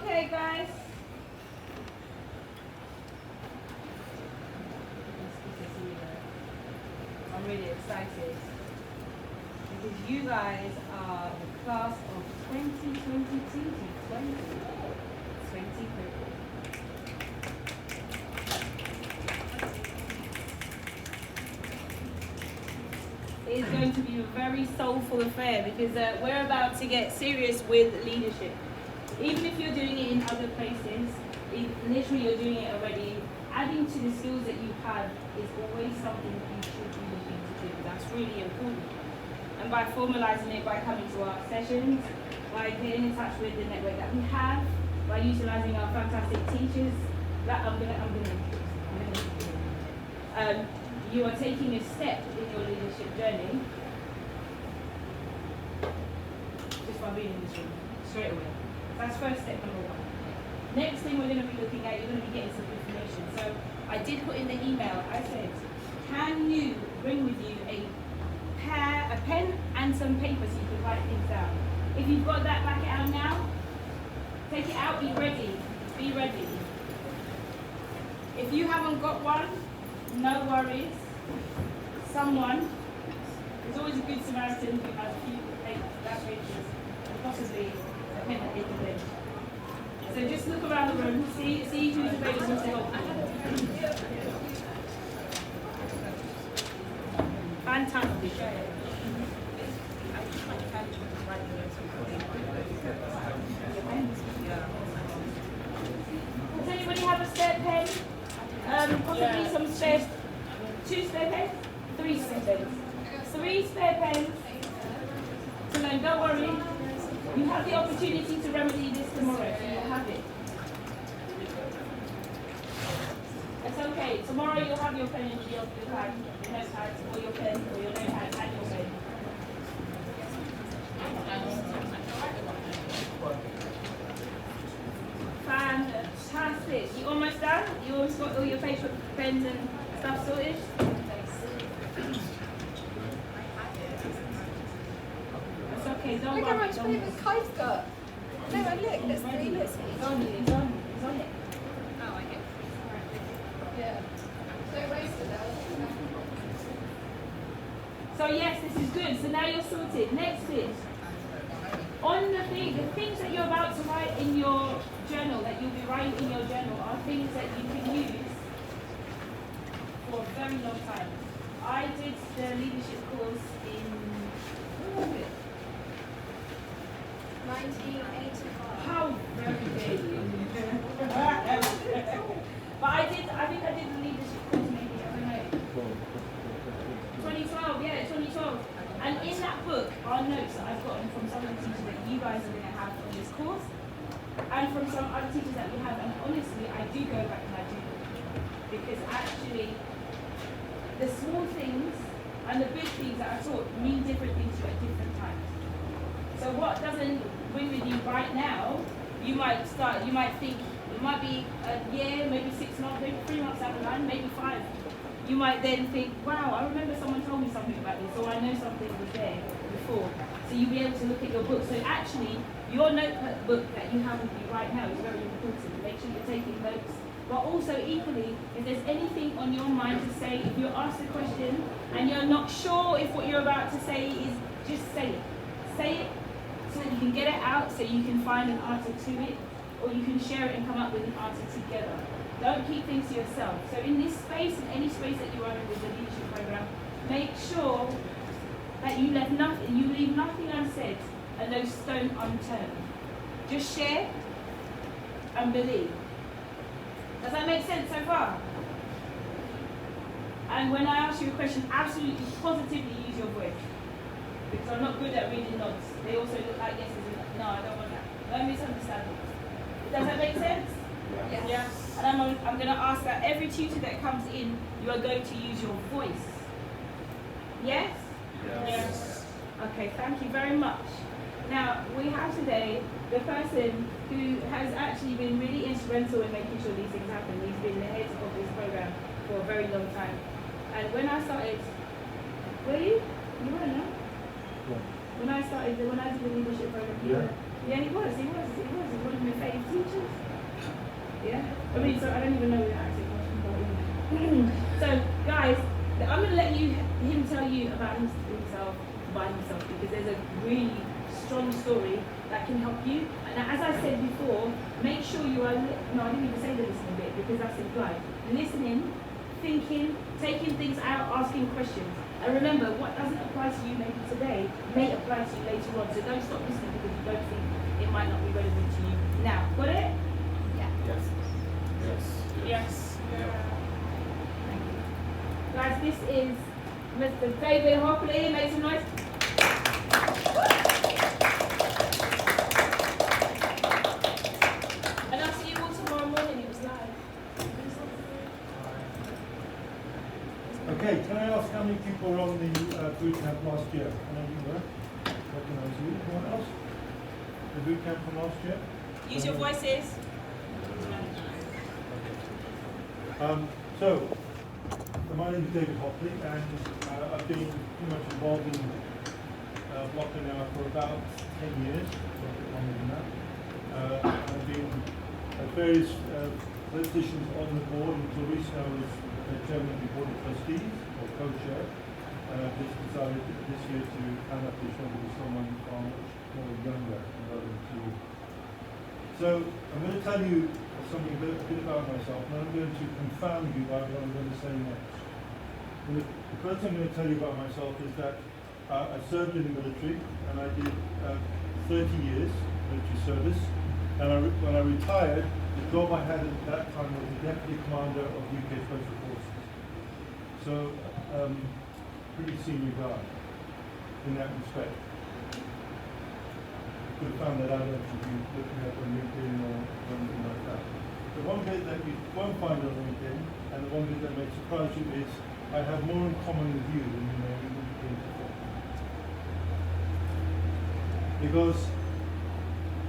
Okay, guys. I'm really excited because you guys are the class of 2022 to 2023. It is going to be a very soulful affair because we're about to get serious with leadership. Even if you're doing it in other places, literally you're doing it already, adding to the skills that you have is always something that you should be looking to do. That's really important. And by formalizing it, by coming to our sessions, by getting in touch with the network that we have, by utilizing our fantastic teachers, that you are taking a step in your leadership journey just by being in this room, straight away. That's first step number one. Next thing we're going to be looking at, you're going to be getting some information. So I did put in the email, I said, can you bring with you a pen and some paper so you can write things down? If you've got that, back it out now. Take it out, be ready. Be ready. If you haven't got one, no worries. Someone, there's always a good Samaritan who has a few pages and possibly a pen that they can lend. So just look around the room, see who's available to help you. Fantastic. Does anybody have a spare pen? Possibly some spare, 2 spare pens? 3 spare pens. 3 spare pens. So then don't worry. You have the opportunity to remedy this tomorrow, so you'll have it. It's okay. Tomorrow you'll have your pen in your bag, your notepad, or your pen, or your notepad, and your pen. Fantastic. You almost done? You almost got all your paper, pens, and stuff sorted? Okay, don't look worry. how much paper Kai's got. No, look, let's see. It's on it. Oh, I get it. Yeah. Don't waste it though. So yes, this is good. So now you're sorted. Next is, on the things that you're about to write in your journal, that you'll be writing in your journal, are things that you can use for a very long time. I did the leadership course in, when was it? 1985. How very dare you? But I think I did the leadership course maybe, I don't know. 2012, yeah, 2012. And in that book are notes that I've gotten from some of the teachers that you guys are going to have on this course, and from some other teachers that we have. And honestly, I do go back and I do them. Because actually, the small things and the big things that are taught mean different things to you at different times. So what doesn't ring with you right now, you might think, it might be a year, maybe 6 months, maybe 3 months down the line, maybe 5. You might then think, wow, I remember someone told me something about this, or I know something was there before. So you'll be able to look at your book. So actually, your notebook that you have with you right now is very important. Make sure you're taking notes. But also equally, if there's anything on your mind to say, if you're asked a question and you're not sure if what you're about to say is, just say it. Say it so that you can get it out, so you can find an answer to it, or you can share it and come up with an answer together. Don't keep things to yourself. So in this space, in any space that you are in with the leadership program, make sure that you leave nothing unsaid and no stone unturned. Just share and believe. Does that make sense so far? And when I ask you a question, absolutely positively use your voice. Because I'm not good at reading notes. They also look like yeses and no, I don't want that. Don't misunderstand me. Does that make sense? Yes. Yeah. And I'm going to ask that every tutor that comes in, you are going to use your voice. Yes? Yes. Okay, thank you very much. Now, we have today the person who has actually been really instrumental in making sure these things happen. He's been the head of this program for a very long time. And when I started, were you? You weren't, no? When I did the leadership program, yeah, he was one of my favourite teachers. Yeah? I mean, so I don't even know who that actually was. So, guys, I'm going to let him tell you about himself by himself, because there's a really strong story that can help you. And as I said before, make sure you are, no, I didn't even say the listening bit because that's implied. Listening, thinking, taking things out, asking questions. And remember, what doesn't apply to you maybe today may apply to you later on. So don't stop listening because you don't think it might not be relevant to you now. Got it? Yeah. Yes. Yes. Guys, this is Mr. David Hopley. Make some noise. And I'll see you all tomorrow morning. It was live. Okay, can I ask how many people were on the bootcamp last year? I know you were. Recognize you. Anyone else? The bootcamp from last year? Use your voices. So, my name is David Hopley, and I've been pretty much involved in Bloco now for about 10 years, a bit longer than that. I've been at various positions on the board. Until recently I was the chairman of the board of trustees, or co-chair. I've just decided this year to hand up this one to someone far much more younger and relevant to you. So I'm going to tell you something a bit about myself, and I'm going to confound you by what I'm going to say next. The first thing I'm going to tell you about myself is that I served in the military, and I did 30 years military service. And when I retired, the job I had at that time was the Deputy Commander of UK Special Forces. So, pretty senior guy in that respect. You could have found that out if you've been looking at on LinkedIn or something like that. The one bit that you won't find on LinkedIn, and the one bit that may surprise you, is I have more in common with you than you may even think before. Because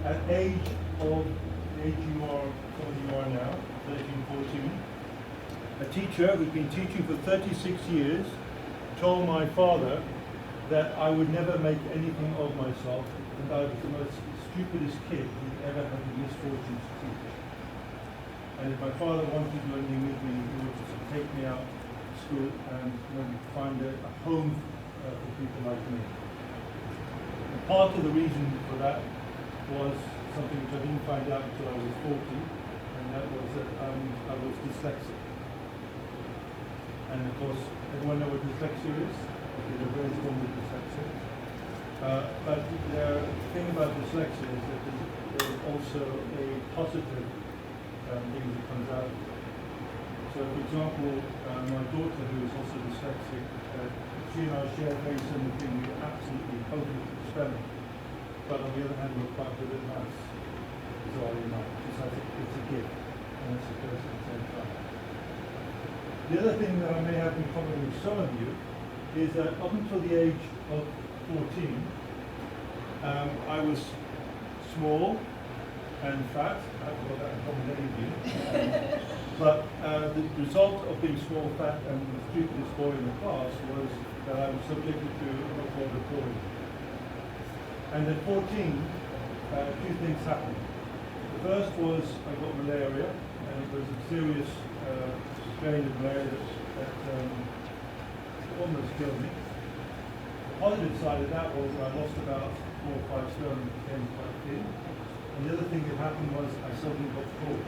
at age of the age you are, some of you are now, 13, 14, a teacher who's been teaching for 36 years told my father that I would never make anything of myself, and I was the most stupidest kid he'd ever had the misfortune to teach. And if my father wanted to do anything with me, he would just take me out to school and find a home for people like me. And part of the reason for that was something which I didn't find out until I was 40, and that was that I was dyslexic. And of course, everyone knows what dyslexia is, because they're very strong with dyslexia. But the thing about dyslexia is that there's also a positive thing that comes out of it. So, for example, my daughter, who is also dyslexic, she and I share a very similar thing. We absolutely hopeless at spelling, but on the other hand, we're quite good at maths. Bizarrely enough, it's a gift, and it's a curse at the same time. The other thing that I may have in common with some of you is that up until the age of 14, I was small and fat. I haven't got that in common with any of you. But the result of being small, fat, and the stupidest boy in the class was that I was subjected to what's called a bullying. And at 14, two things happened. The first was I got malaria, and it was a serious strain of malaria that almost killed me. The positive side of that was I lost about 4 or 5 stone and became quite thin. And the other thing that happened was I suddenly got tall.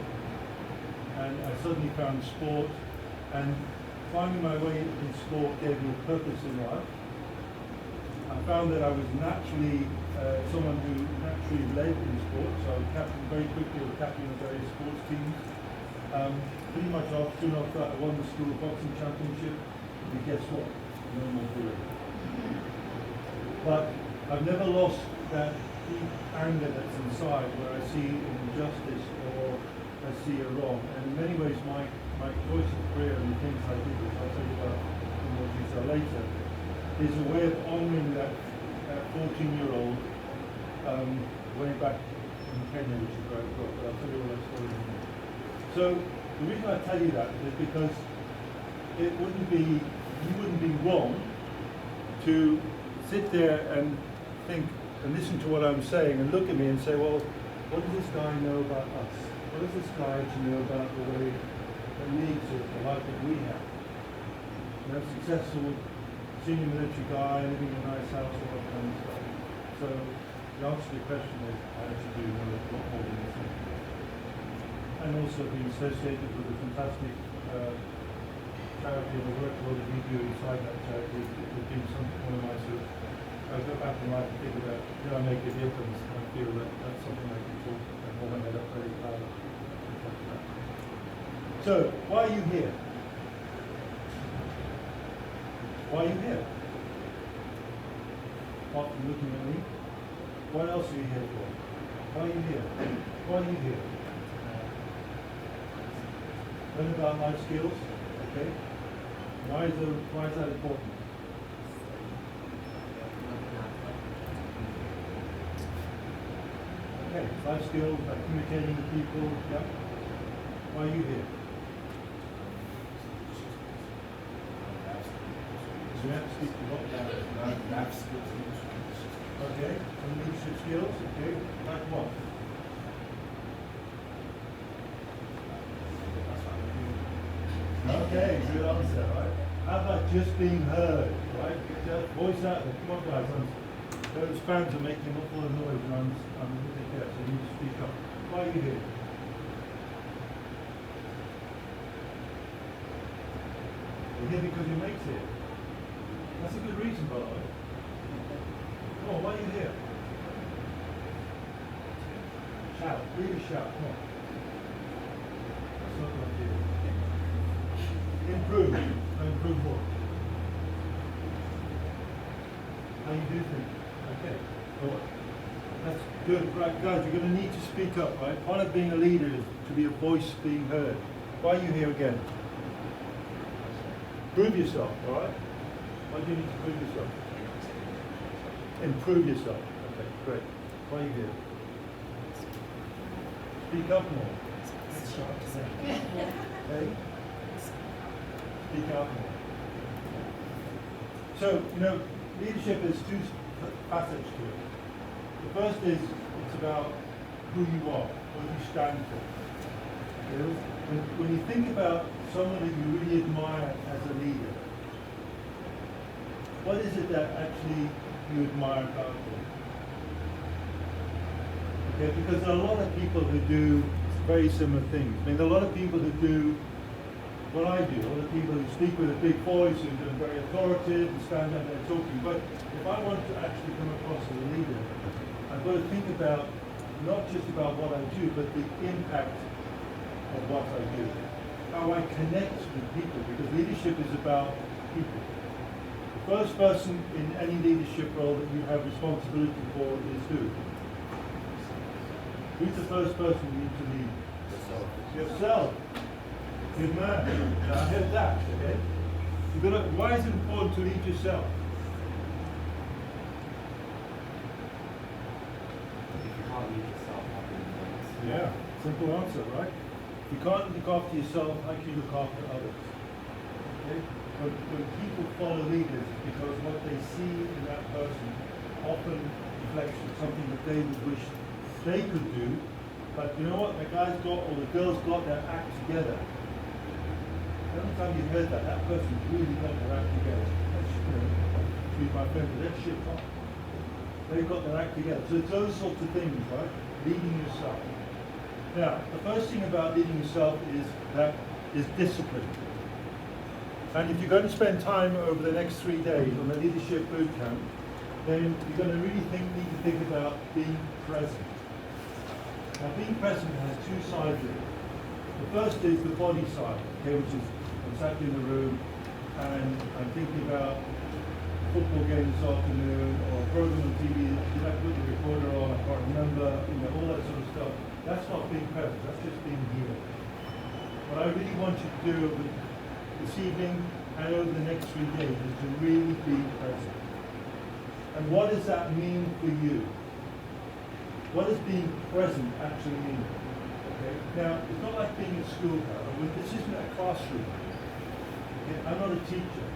And I suddenly found sport, and finding my way in sport gave me a purpose in life. I found that I was naturally someone who naturally led in sports, so I was captain very quickly, I was captain of various sports teams. Pretty much soon after that I won the school boxing championship, and guess what? No more bullying. But I've never lost that deep anger that's inside where I see injustice or I see a wrong. And in many ways my choice of career and the things I do, which I'll tell you about in more detail later, is a way of honouring that 14-year-old way back in Kenya, which is where I grew up, but I'll tell you all that story in a minute. So the reason I tell you that is because you wouldn't be wrong to sit there and think and listen to what I'm saying and look at me and say, well, what does this guy know about us? What does this guy actually know about the way that leads us, the life that we have? You know, successful senior military guy, living in a nice house, all that kind of stuff. So the answer to the question is, I actually do know a lot more than you think. And also being associated with a fantastic charity and the work that we do inside that charity has been one of my sort of, I go back in life and think about, did I make a difference? And I feel that that's something I can talk and hold my head up very proud of. So, why are you here? Why are you here? Apart from looking at me, what else are you here for? Why are you here? Why are you here? Learn about life skills, okay? Why is that important? Okay, life skills, like communicating with people, yeah? Why are you here? So we have to speak a lot about life skills. Okay, some leadership skills, okay? Like what? Okay, good answer, right? How about just being heard, right? Get that voice out there. Come on, guys. Those fans are making an awful lot of noise, and I'm really there, so you need to speak up. Why are you here? You're here because your mate's here. That's a good reason, by the way. Come on, why are you here? Shout, really shout, come on. That's not what I'm doing. Improve. Improve what? How you do things. Okay. Well, that's good. Right, guys, you're going to need to speak up, right? Part of being a leader is to be a voice being heard. Why are you here again? Prove yourself, all right? Why do you need to prove yourself? Improve yourself. Okay, great. Why are you here? Speak up more. Okay? Speak out more. So, you know, leadership has two facets to it. The first is it's about who you are, what you stand for. You know, when you think about someone that you really admire as a leader, what is it that actually you admire about them? Okay, because there are a lot of people who do very similar things. I mean, there are a lot of people who do what I do. A lot of people who speak with a big voice and are very authoritative and stand up there talking. But if I want to actually come across as a leader, I've got to think about not just about what I do, but the impact of what I do. How I connect with people, because leadership is about people. The first person in any leadership role that you have responsibility for is who? Who's the first person you need to lead? Yourself. Good man. I heard that, okay? Why is it important to lead yourself? If you can't lead yourself, how can you lead others? Yeah, simple answer, right? If you can't look after yourself, how can you look after others? Okay? When people follow leaders, it's because what they see in that person often reflects something that they would wish they could do, but you know what? The guy's got, or the girl's got their act together. Every time you heard that, that person's really got their act together. That's, you know, excuse my friend, but that's shit hot. They've got their act together. So it's those sorts of things, right? Leading yourself. Now, the first thing about leading yourself is discipline. And if you're going to spend time over the next 3 days on the leadership bootcamp, then you're going to really need to think about being present. Now, being present has two sides of it. The first is the body side, okay, which is I'm sat in the room and I'm thinking about a football game this afternoon or a program on TV. Did I put the recorder on? I can't remember. You know, all that sort of stuff. That's not being present. That's just being here. What I really want you to do this evening and over the next 3 days is to really be present. And what does that mean for you? What does being present actually mean? Okay? Now, it's not like being in school now. This isn't a classroom. Okay? I'm not a teacher.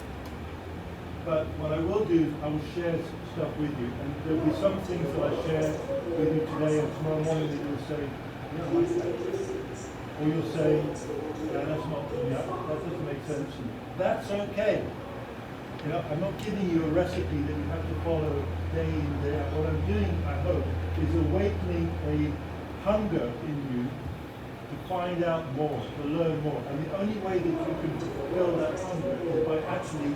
But what I will do is I will share stuff with you. And there will be some things that I share with you today, and tomorrow morning that you'll say, yeah, I like that. Or you'll say, yeah, that's not, yeah, that doesn't make sense to me. That's okay. You know, I'm not giving you a recipe that you have to follow day in, day out. What I'm doing, I hope, is awakening a hunger in you to find out more, to learn more. And the only way that you can fulfill that hunger is by actually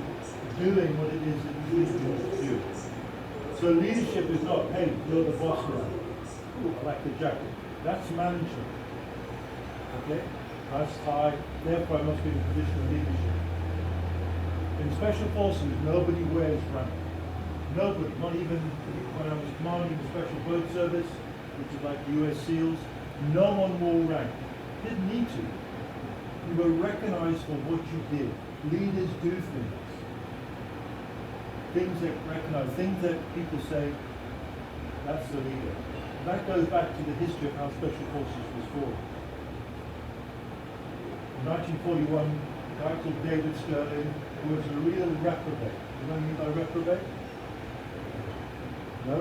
doing what it is that you need to do. So leadership is not, hey, you're the boss now. Ooh, I like the jacket. That's management. Okay? That's high. Therefore, I must be in a position of leadership. In special forces, nobody wears rank. Nobody, not even when I was commanding the Special Boat Service, which is like the US SEALs, no one wore rank. Didn't need to. You were recognized for what you did. Leaders do things. Things that recognize, things that people say, that's the leader. That goes back to the history of how Special Forces was formed. In 1941, a guy called David Sterling, who was a real reprobate. You know what I mean by reprobate? No?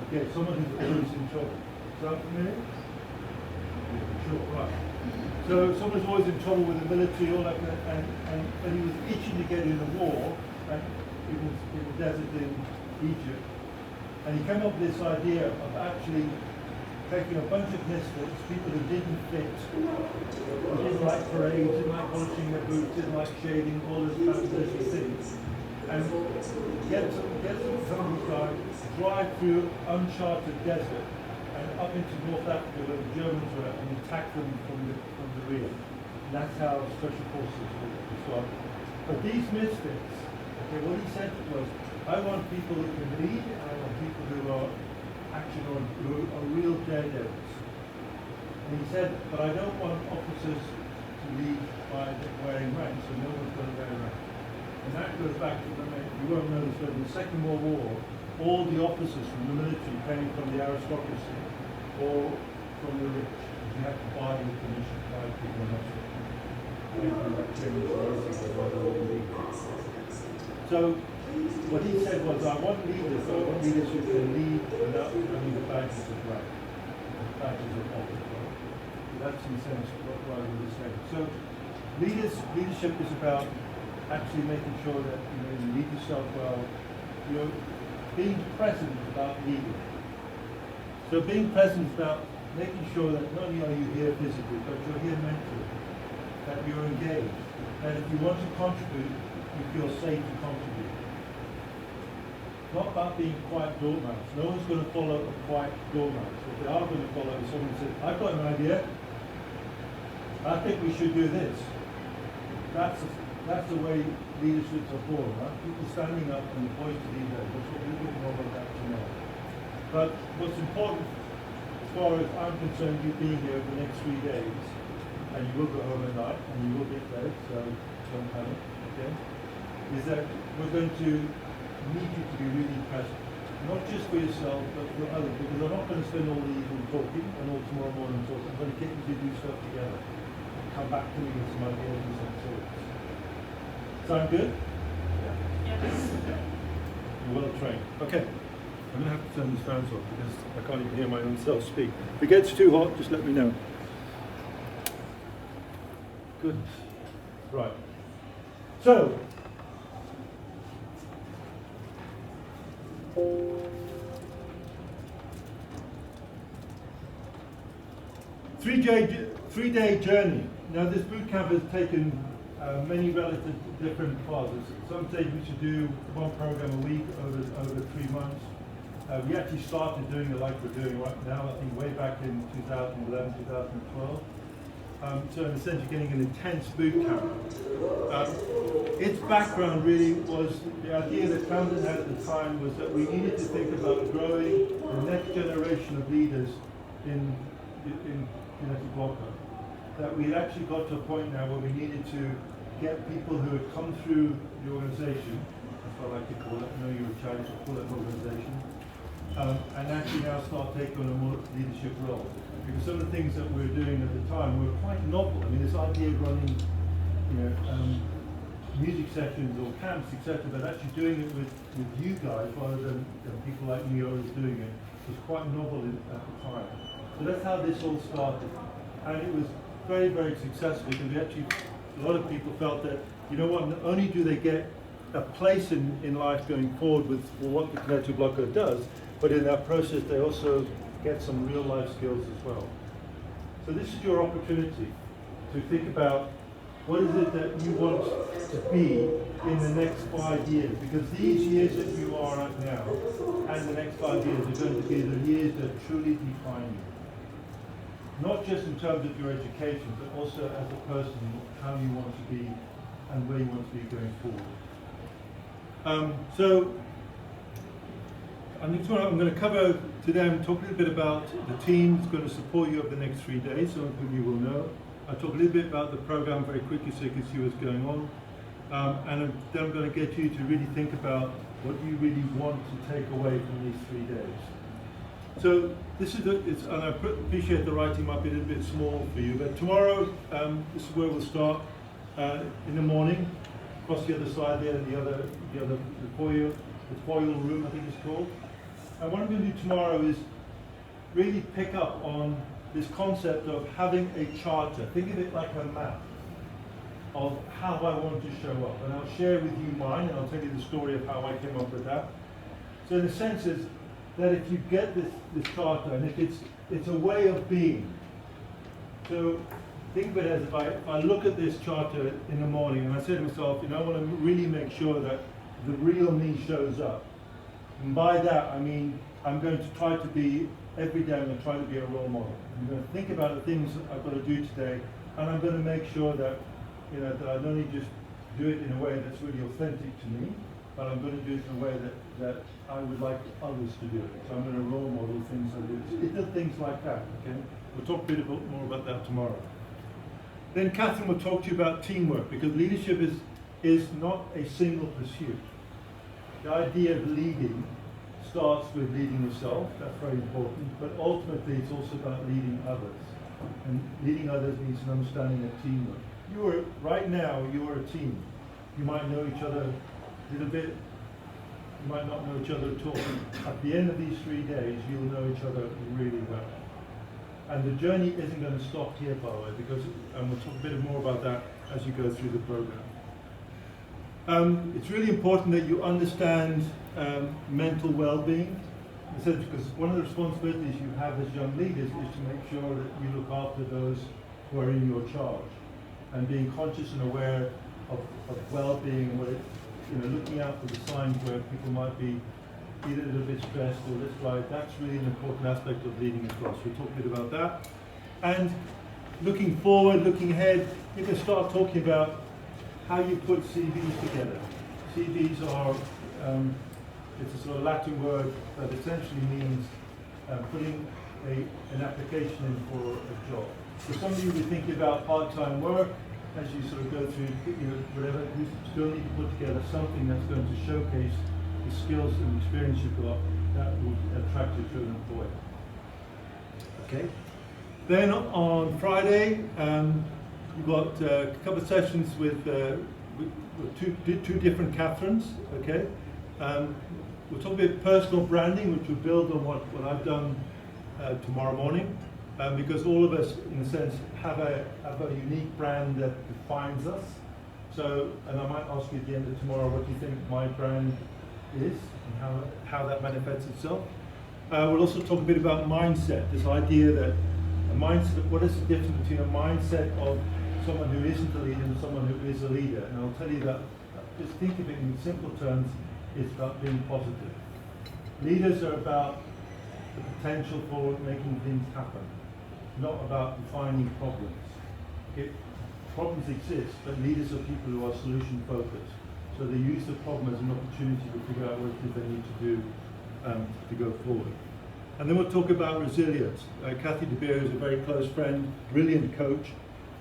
Okay, someone who's always in trouble. Sound familiar? Yeah, sure, right. So someone's always in trouble with the military, all that, and he was itching to get in a war, and it was in the desert in Egypt. And he came up with this idea of actually taking a bunch of misfits, people who didn't fit, who didn't like parades, didn't like polishing their boots, didn't like shaving, all those kinds of things, and get some guy, drive through uncharted desert and up into North Africa where the Germans were, and attack them from the rear. And that's how Special Forces were started. But these misfits, okay, what he said was, I want people who can lead, and I want people who are who are real daredevils. And he said, but I don't want officers to lead by wearing rank, so no one's going to wear rank. And that goes back to you won't know this, but in the Second World War, all the officers from the military came from the aristocracy or from the rich. You had to buy the permission to buy people in So what he said was, I want leaders who can lead without having the badges of rank, the badges of office. That's in a sense what I was saying. So leadership is about actually making sure that you lead yourself well. Being present is about leading. So being present is about making sure that not only are you here physically, but you're here mentally, that you're engaged, that if you want to contribute, you feel safe to contribute. Not about being quiet doormats. No one's going to follow a quiet doormat. If they are going to follow, someone says, I've got an idea. I think we should do this. That's the way leaderships are formed, right? People standing up and poised to lead. That's what we'll talk more about that tomorrow. But what's important, as far as I'm concerned, you being here for the next 3 days, and you will go home at night, and you will get fed, so don't panic, okay? Is that we're going to need you to be really present. Not just for yourself, but for others, because I'm not going to spend all the evening talking, and all tomorrow morning talking. I'm going to get you to do stuff together. Come back to me with some ideas and some thoughts. Sound good? Yes. You're well trained. Okay. I'm going to have to turn these fans off because I can't even hear my own self speak. If it gets too hot, just let me know. Good. Right. So, three-day journey. Now this boot camp has taken many relative different phases. Some say we should do one program a week over 3 months. We actually started doing it like we're doing right now, I think way back in 2011, 2012. So in a sense, you're getting an intense boot camp. Its background really was, the idea that Tamzyn had at the time was that we needed to think about growing the next generation of leaders in Kinetika Bloco. That we had actually got to a point now where we needed to get people who had come through the organization, that's what I like to call it, I know you're a charity, so call it an organization, and actually now start taking on a more leadership role. Because some of the things that we were doing at the time were quite novel. I mean, this idea of running, music sessions or camps, etc., but actually doing it with you guys rather than people like me always doing it was quite novel at the time. So that's how this all started. And it was very, very successful because a lot of people felt that, you know what, not only do they get a place in life going forward with what the Kinetika Bloco does, but in that process they also get some real life skills as well. So this is your opportunity to think about what is it that you want to be in the next 5 years, because these years that you are at now and the next 5 years are going to be the years that truly define you. Not just in terms of your education, but also as a person, how you want to be and where you want to be going forward. So I'm going to cover today, I'm talking a little bit about the team that's going to support you over the next 3 days, some of whom you will know. I'll talk a little bit about the program very quickly so you can see what's going on. And then I'm going to get you to really think about what you really want to take away from these 3 days. So this is, and I appreciate the writing might be a little bit small for you, but tomorrow, this is where we'll start in the morning, across the other side there, the foyer room, I think it's called. And what I'm going to do tomorrow is really pick up on this concept of having a charter. Think of it like a map of how I want to show up. And I'll share with you mine, and I'll tell you the story of how I came up with that. So in the sense is that if you get this charter, and if it's a way of being. So think of it as if I look at this charter in the morning and I say to myself, I want to really make sure that the real me shows up. And by that, I mean, I'm going to try to be, every day I'm going to try to be a role model. I'm going to think about the things I've got to do today, and I'm going to make sure that, that I don't only just do it in a way that's really authentic to me, but I'm going to do it in a way that I would like others to do it. So I'm going to role model things I do. Little things like that, okay? We'll talk a bit more about that tomorrow. Then Catherine will talk to you about teamwork, because leadership is not a single pursuit. The idea of leading starts with leading yourself, that's very important, but ultimately it's also about leading others. And leading others means an understanding of teamwork. Right now, you are a team. You might know each other a little bit, you might not know each other at all. At the end of these 3 days, you'll know each other really well. And the journey isn't going to stop here, by the way, because, and we'll talk a bit more about that as you go through the program. It's really important that you understand mental well-being, because one of the responsibilities you have as young leaders is to make sure that you look after those who are in your charge, and being conscious and aware of well-being, looking out for the signs where people might be either a little bit stressed or less right. That's really an important aspect of leading as well. So we'll talk a bit about that. And looking forward, looking ahead, you can start talking about how you put CVs together. CVs are, it's a sort of Latin word that essentially means putting an application in for a job. So some of you will be thinking about part-time work as you sort of go through, whatever, you still need to put together something that's going to showcase the skills and experience you've got that will attract you to an employer. Okay. Then on Friday, we've got a couple of sessions with two different Catherines. Okay. We'll talk a bit personal branding, which will build on what I've done tomorrow morning, because all of us, in a sense, have a unique brand that defines us. So, and I might ask you at the end of tomorrow what you think my brand is and how that manifests itself. We'll also talk a bit about mindset, this idea that a mindset, what is the difference between a mindset of someone who isn't a leader and someone who is a leader. And I'll tell you that, just think of it in simple terms, it's about being positive. Leaders are about the potential for making things happen, not about defining problems. Problems exist, but leaders are people who are solution focused. So they use the problem as an opportunity to figure out what it is they need to do to go forward. And then we'll talk about resilience. Kathy De Beer is a very close friend, brilliant coach.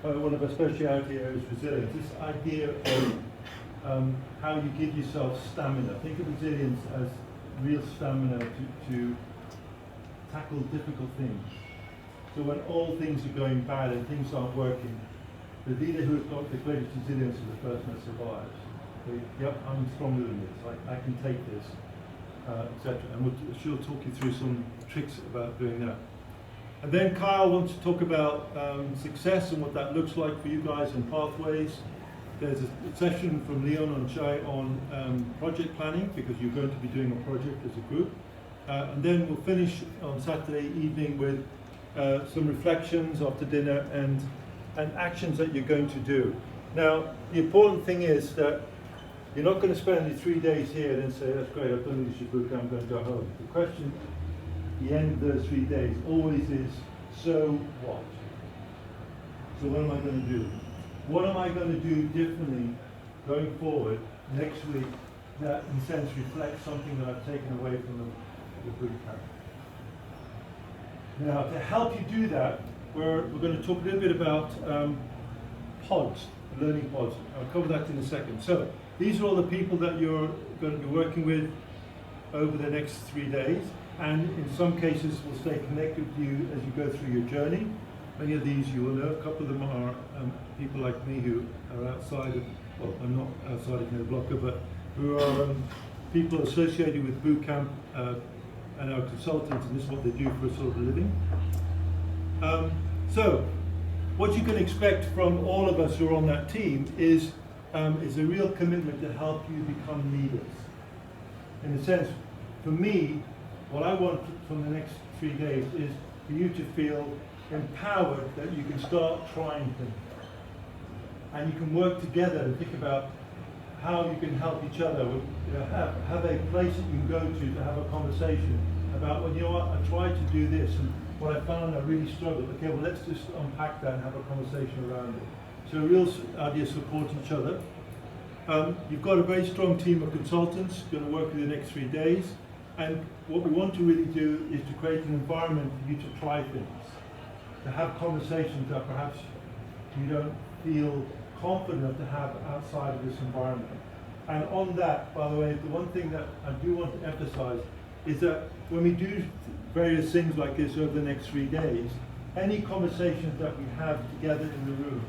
One of her speciality areas is resilience. This idea of how you give yourself stamina. Think of resilience as real stamina to tackle difficult things. So when all things are going bad and things aren't working, the leader who has got the greatest resilience is the person that survives. Yep, I'm stronger than this, I can take this, etc. And she'll talk you through some tricks about doing that. And then Kyle wants to talk about success and what that looks like for you guys in pathways. There's a session from Leon and Shai on project planning, because you're going to be doing a project as a group. And then we'll finish on Saturday evening with some reflections after dinner and actions that you're going to do. Now, the important thing is that you're not going to spend the 3 days here and then say, that's great, I've done leadership bootcamp, I'm going to go home. The question at the end of those 3 days always is, so what? So what am I going to do? What am I going to do differently going forward next week that in a sense reflects something that I've taken away from the bootcamp? Now, to help you do that, we're going to talk a little bit about pods, learning pods. I'll cover that in a second. So, these are all the people that you're going to be working with over the next 3 days, and in some cases will stay connected with you as you go through your journey. Many of these you will know. A couple of them are people like me who are outside of, well, I'm not outside of Kinetika Bloco, but who are people associated with Bootcamp and our consultants, and this is what they do for a sort of a living. So, what you can expect from all of us who are on that team is a real commitment to help you become leaders. In a sense, for me, what I want from the next 3 days is for you to feel empowered that you can start trying things. And you can work together and think about how you can help each other. Have a place that you can go to have a conversation about, well, you know what, I tried to do this, and what I found I really struggled. Okay, well, let's just unpack that and have a conversation around it. So a real idea to support each other. You've got a very strong team of consultants going to work with you the next 3 days. And what we want to really do is to create an environment for you to try things, to have conversations that perhaps you don't feel confident enough to have outside of this environment. And on that, by the way, the one thing that I do want to emphasize is that when we do various things like this over the next 3 days, any conversations that we have together in the room,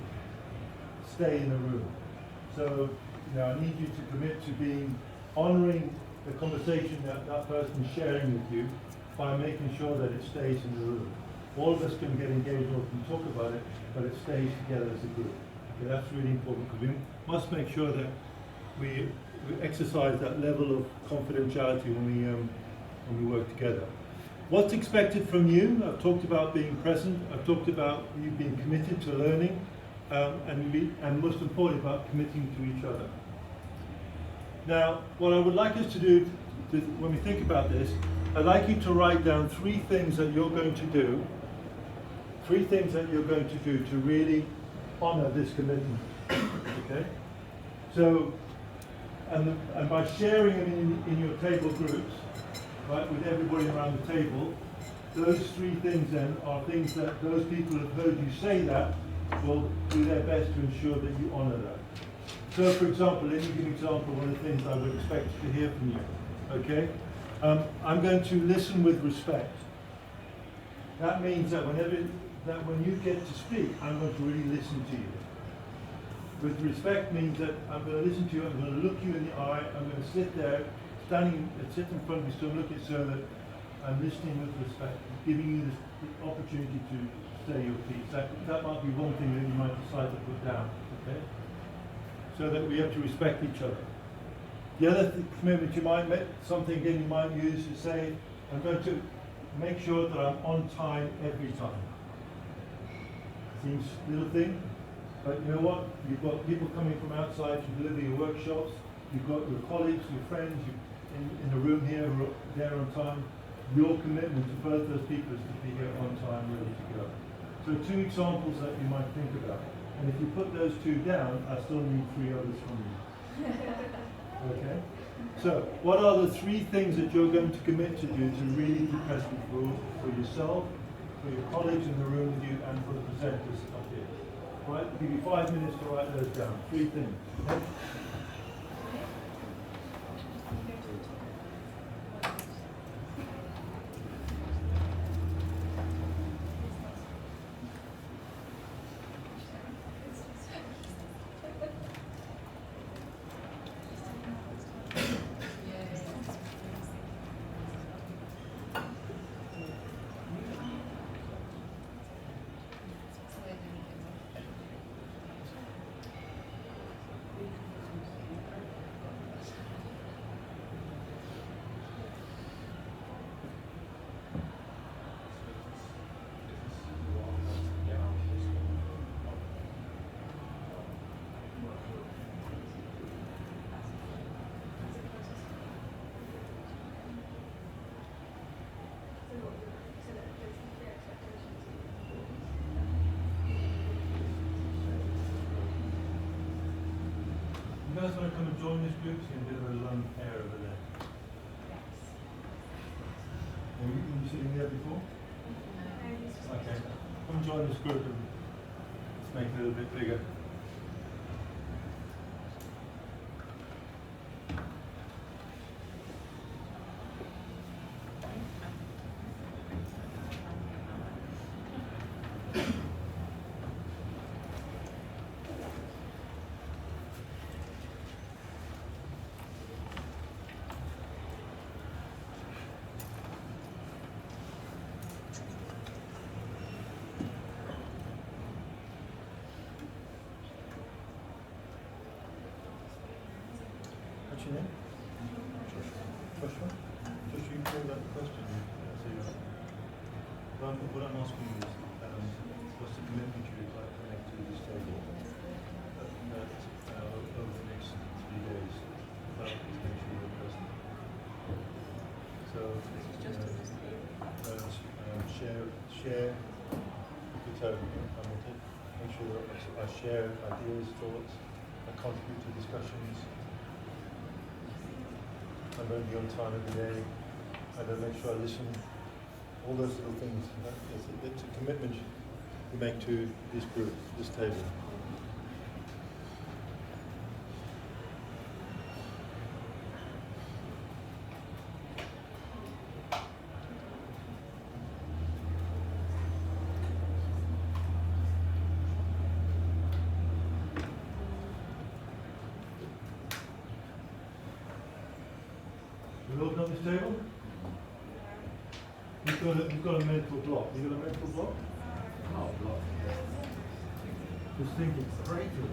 stay in the room. So, I need you to commit to being honoring the conversation that that person is sharing with you by making sure that it stays in the room. All of us can get engaged or can talk about it, but it stays together as a group. Okay, that's really important, because we must make sure that we exercise that level of confidentiality when we work together. What's expected from you? I've talked about being present. I've talked about you being committed to learning, and most importantly, about committing to each other. Now, what I would like us to do when we think about this, I'd like you to write down 3 things that you're going to do, 3 things that you're going to do to really honor this commitment. Okay? So, and by sharing them in your table groups, right, with everybody around the table, those 3 things then are things that those people who have heard you say that will do their best to ensure that you honor that. So, for example, let me give an example of one of the things I would expect to hear from you. Okay? I'm going to listen with respect. That means that when you get to speak, I'm going to really listen to you. With respect means that I'm going to listen to you, I'm going to look you in the eye, I'm going to sit there, sit in front of you, so I'm looking so that I'm listening with respect, giving you the opportunity to say your piece. That might be one thing that you might decide to put down. Okay? So that we have to respect each other. The other commitment you might make, something again you might use is say, I'm going to make sure that I'm on time every time. Seems a little thing, but you know what? You've got people coming from outside to deliver your workshops, you've got your colleagues, your friends in the room here who are there on time. Your commitment to both those people is to be here on time, ready to go. So 2 examples that you might think about. And if you put those 2 down, I still need 3 others from you. Okay? So, what are the 3 things that you're going to commit to do to really be present for yourself, for your colleagues in the room with you, and for the presenters up here? Right? I'll give you 5 minutes to write those down. 3 things. Okay? guys want to come and join this group? See a bit of a lone pair over there. Have you been sitting there before? Okay. Come join this group and let's make it a little bit bigger. What's your name? Joshua. Joshua, you called out the question. What I'm asking you is, what's the commitment you would like to make to this table over the next 3 days about making sure you're present? So, share the table, make sure that I share ideas, thoughts, I contribute to discussions. I'm going to be on time every day. I don't make sure I listen. All those little things. It's a commitment you make to this group, this table. We open up this table? You've got a mental block. You got a mental block? Oh, block. Just thinking straight to it.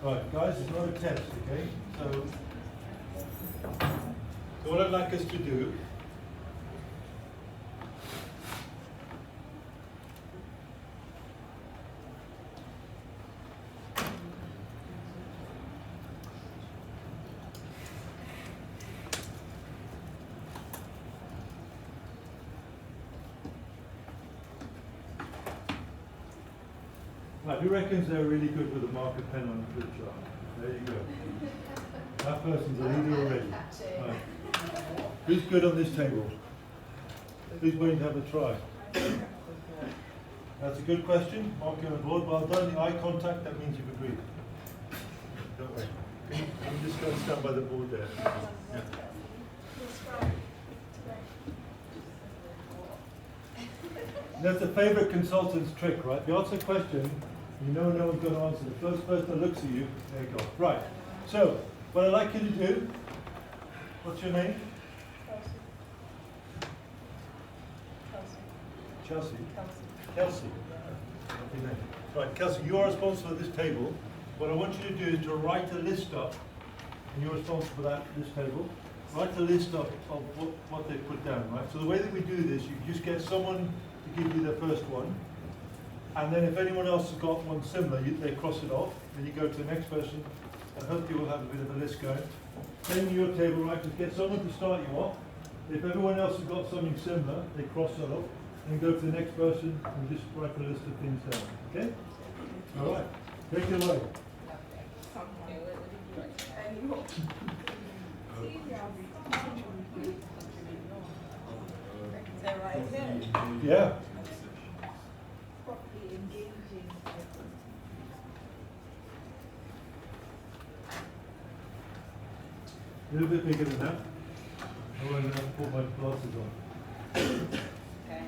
Right, guys, it's not a test, okay? So what I'd like us to do right, who reckons they're really good with a marker pen on a flip chart? There you go. That person's a leader already. Right. Who's good on this table? Who's willing to have a try? That's a good question. Mark you on the board. Well done. The eye contact, that means you've agreed. Don't worry. Can you just go and stand by the board there? Yeah. That's a favourite consultant's trick, right? If you answer a question, you know no one's going to answer. The first person that looks at you, there you go. Right. So, what I'd like you to do, what's your name? Chelsea. Kelsey. Okay, name. Right, Kelsey, you are responsible for this table. What I want you to do is to write a list up, and you're responsible for this table. Write a list up of what they put down, right? So the way that we do this, you just get someone to give you their first one, and then if anyone else has got one similar, they cross it off, then you go to the next person, and hopefully we'll have a bit of a list going. Then your table, right, just get someone to start you off. If everyone else has got something similar, they cross that off, and go to the next person, and just write a list of things down, okay? All right, take it away. Yeah. A little bit bigger than that. I want to put my glasses on. Okay.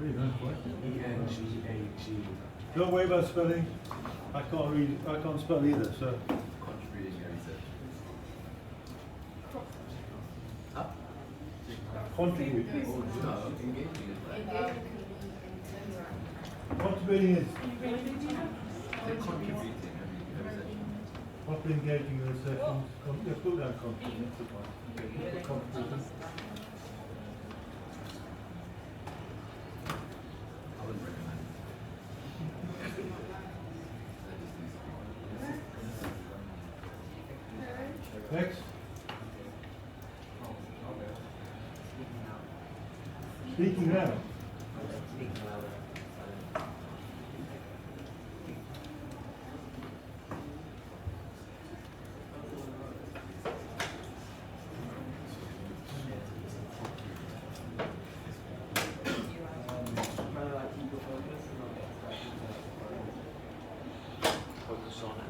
Pretty nice work. ENGAG. Don't worry about spelling. I can't read. I can't spell either. So Contributing your research. Huh? contribute. Oh, no, engaging is like. Contributing is They're contributing every session. properly engaging in the sessions. Yeah, put down contributing. That's fine. Contributing. I wouldn't recommend it. Next. Speaking now. Focus on it.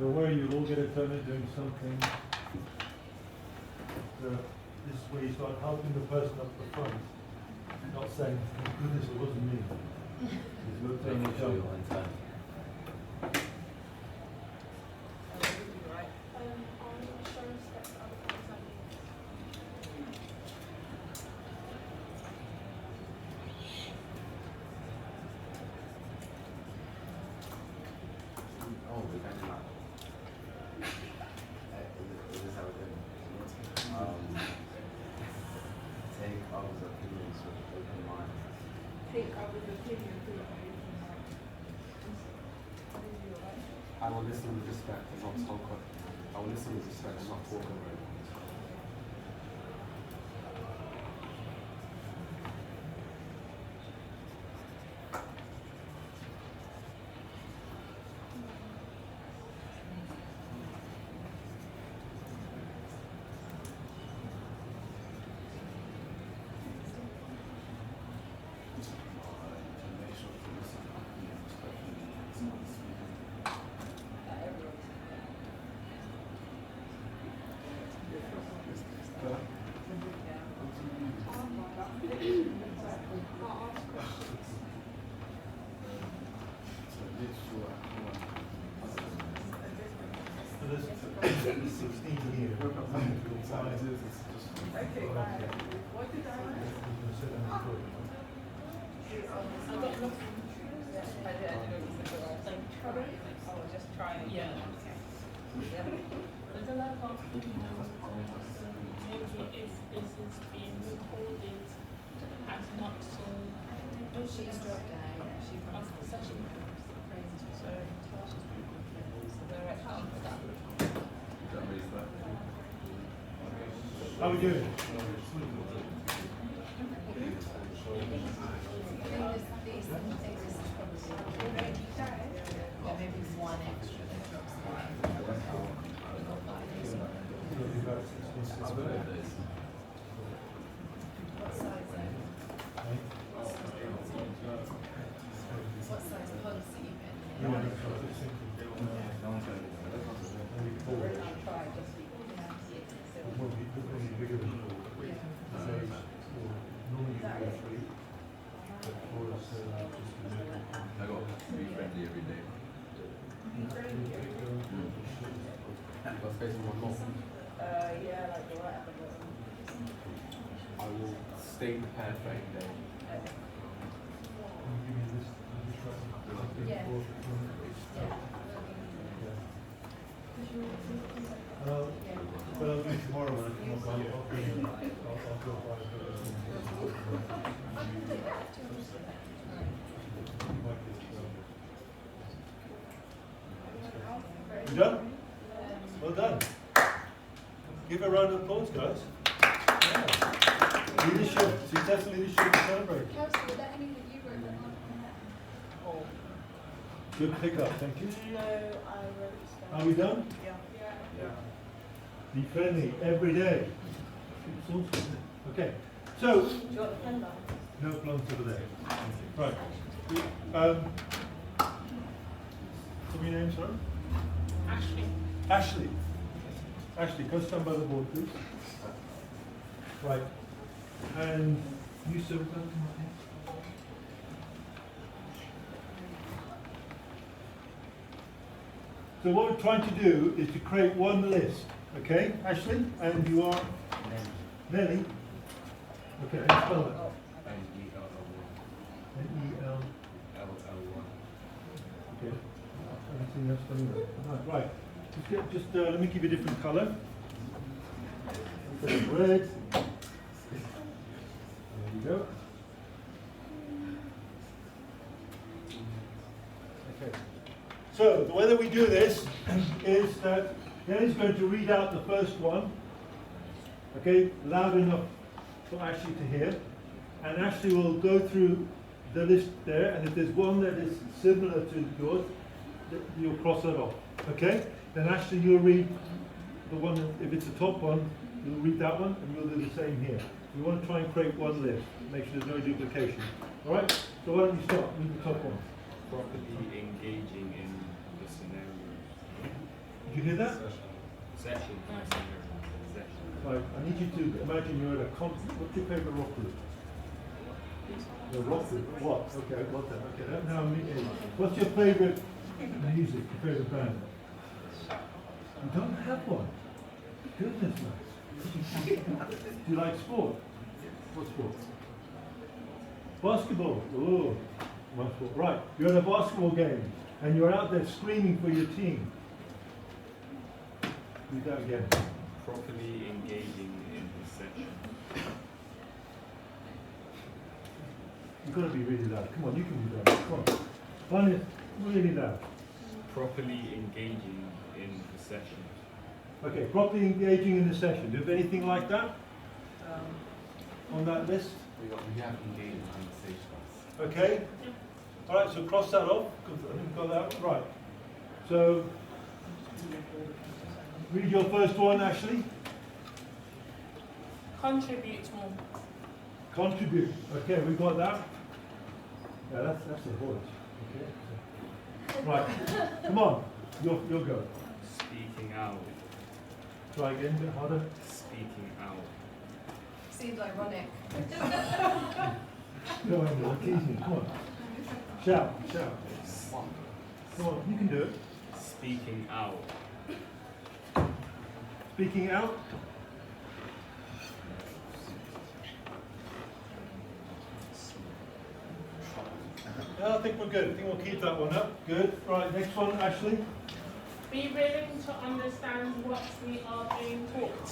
Don't worry, you'll all get a turn at doing something. This is where you start helping the person up the front. Not saying, "Thank goodness it wasn't me." It's your turn to Making sure help. you're on time. Oh, we can do that. Is this how we're doing it? Take others' opinions with open minds. I will listen with respect and not talk. I will listen with respect and not talk over it. So there's 16 here. There's a lot of maybe if this is being recorded as not so. She's dropped out. She runs the session. So Tasha's pretty confident. So they're at home for that. How are we doing? Maybe one extra. What size What size policy you Yeah, meant? that's what I was thinking. Maybe four. I'll try just It won't be bigger than four. Say, or normally you go three, but four is just a little. I got to be friendly every day. Got space for one more. Yeah, like the right at the bottom. I will stay prepared for any day. Give me this right. Yeah. But I'll do it tomorrow when I come up. I'll go by. You done? Well done. Give a round of applause, guys. Yeah. Leadership, successful leadership to celebrate. Kelsey, was that anything you wrote on? Good pickup, thank you. No, I wrote stuff. Are we done? Yeah. Be friendly every day. It's awesome. Okay, so, Do you want the pen back? no plants over there. Right. What's your name, sorry? Ashley. Ashley. Ashley, go stand by the board, please. Right. And you, sir, come on here. So what we're trying to do is to create one list, okay, Ashley? And you are Nelly. Okay, spell that. N-E-L. Okay. Everything else done right. Just let me give you a different colour. Red. There you go. Okay. So the way that we do this is that Jenny's going to read out the first one, okay, loud enough for Ashley to hear, and Ashley will go through the list there, and if there's one that is similar to yours, you'll cross that off, okay? Then Ashley, you'll read the one, if it's the top one, you'll read that one, and you'll do the same here. We want to try and create one list, make sure there's no duplication. All right, so why don't you start with the top one? Properly engaging in the scenario. Did you hear that? Session. Right, I need you to imagine you're at a concert. What's your favourite rock group? The rock group? What? Okay, I got that. Okay, that now what's your favourite music, your favourite band? You don't have one. Goodness me. Do you like sport? What sport? Basketball. Oh, basketball. Right, you're at a basketball game and you're out there screaming for your team. Do that again. Properly engaging in the session. You've got to be really loud. Come on, you can do that. Come on. Find it really loud. Properly engaging in the session. Okay, properly engaging in the session. Do you have anything like that on that list? We have engaged in conversations. Okay. All right, so cross that off. Good, I think we've got that one. Right. So, read your first one, Ashley. Contribute more. Contribute. Okay, we've got that. Yeah, that's a voice. Okay. Right. Come on. You'll go. Speaking out. Try again, a bit harder. Speaking out. Seems ironic. No, I'm teasing you. Come on. Shout. Come on, you can do it. Speaking out. Speaking out. Yeah, I think we're good. I think we'll keep that one up. Good. Right, next one, Ashley. Be willing to understand what we are being taught.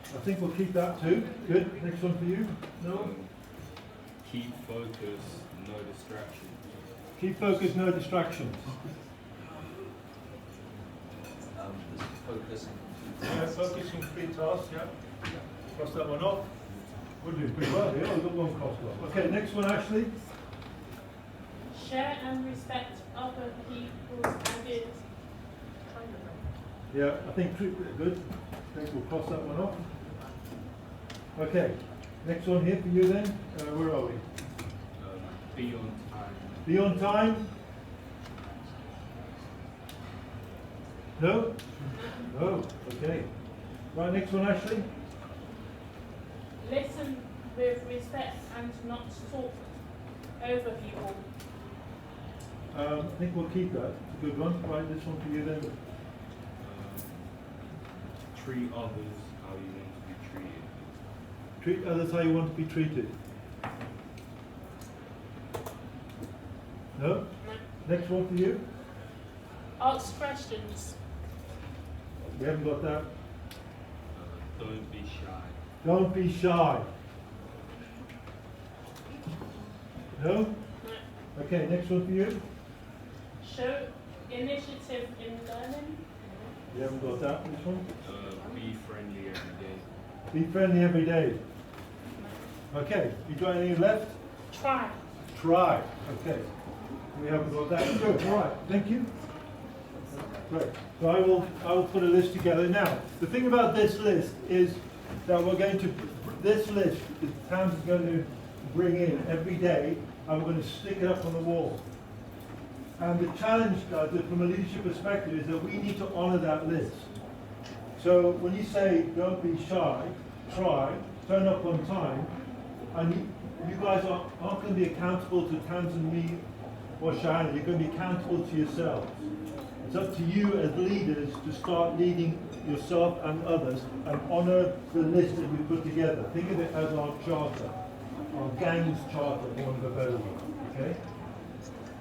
I think we'll keep that too. Good. Next one for you. No? Keep focus, no distractions. Keep focus, no distractions. Focus and Yeah, focus on complete tasks, yeah. Cross that one off. We're doing pretty well here. We've got one crossed off. Okay, next one, Ashley. Share and respect other people's ideas. Yeah, I think good. I think we'll cross that one off. Okay, next one here for you then. Where are we? Be on time. Be on time. No? No. Okay. Right, next one, Ashley. Listen with respect and not talk over people. I think we'll keep that. It's a good one. Right, this one for you then. Treat others how you want to be treated. Treat others how you want to be treated. No? No. Next one for you. Ask questions. We haven't got that. Don't be shy. Don't be shy. No? No. Okay, next one for you. Show initiative in learning. We haven't got that. This one. Be friendly every day. Be friendly every day. Okay, you got any left? Try. Try. Okay. We haven't got that. Good. All right. Thank you. Great. So I will put a list together. Now, the thing about this list is that we're going to, this list, Tam's going to bring in every day, and we're going to stick it up on the wall. And the challenge from a leadership perspective is that we need to honor that list. So when you say don't be shy, try, turn up on time, and you guys aren't going to be accountable to Tamzyn, me, or Shayanna. You're going to be accountable to yourselves. It's up to you as leaders to start leading yourself and others and honor the list that we put together. Think of it as our charter, our gang's charter, for want of a better word. Okay?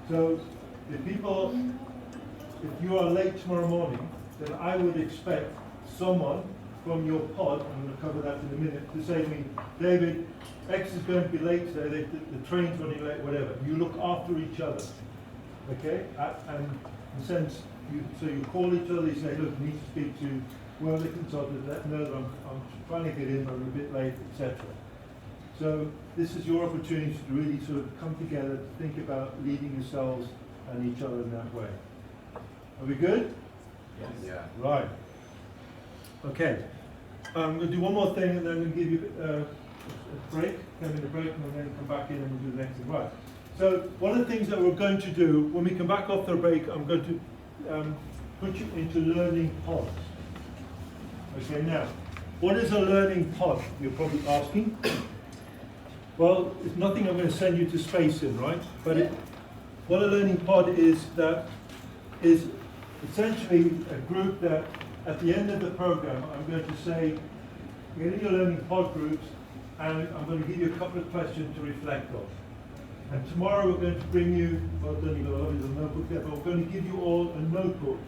So if you are late tomorrow morning, then I would expect someone from your pod, I'm going to cover that in a minute, to say to me, David, X is going to be late today, the train's running late, whatever. You look after each other, okay? And in a sense, you call each other, you say, look, you need to speak to whoever the consultant, let them know that I'm trying to get in, I'm a bit late, etc. So this is your opportunity to really sort of come together to think about leading yourselves and each other in that way. Are we good? Yes. Yeah. Right. Okay. I'm going to do one more thing and then I'm going to give you a break, 10-minute break, and then come back in and we'll do the next thing. Right. So one of the things that we're going to do, when we come back off the break, I'm going to put you into learning pods. Okay, now, what is a learning pod, you're probably asking? Well, it's nothing I'm going to send you to space in, right? But what a learning pod is, that is essentially a group that at the end of the program, I'm going to say, get in your learning pod groups, and I'm going to give you a couple of questions to reflect on. And tomorrow we're going to bring you, well, don't you know, there's a notebook there, but we're going to give you all a notebook,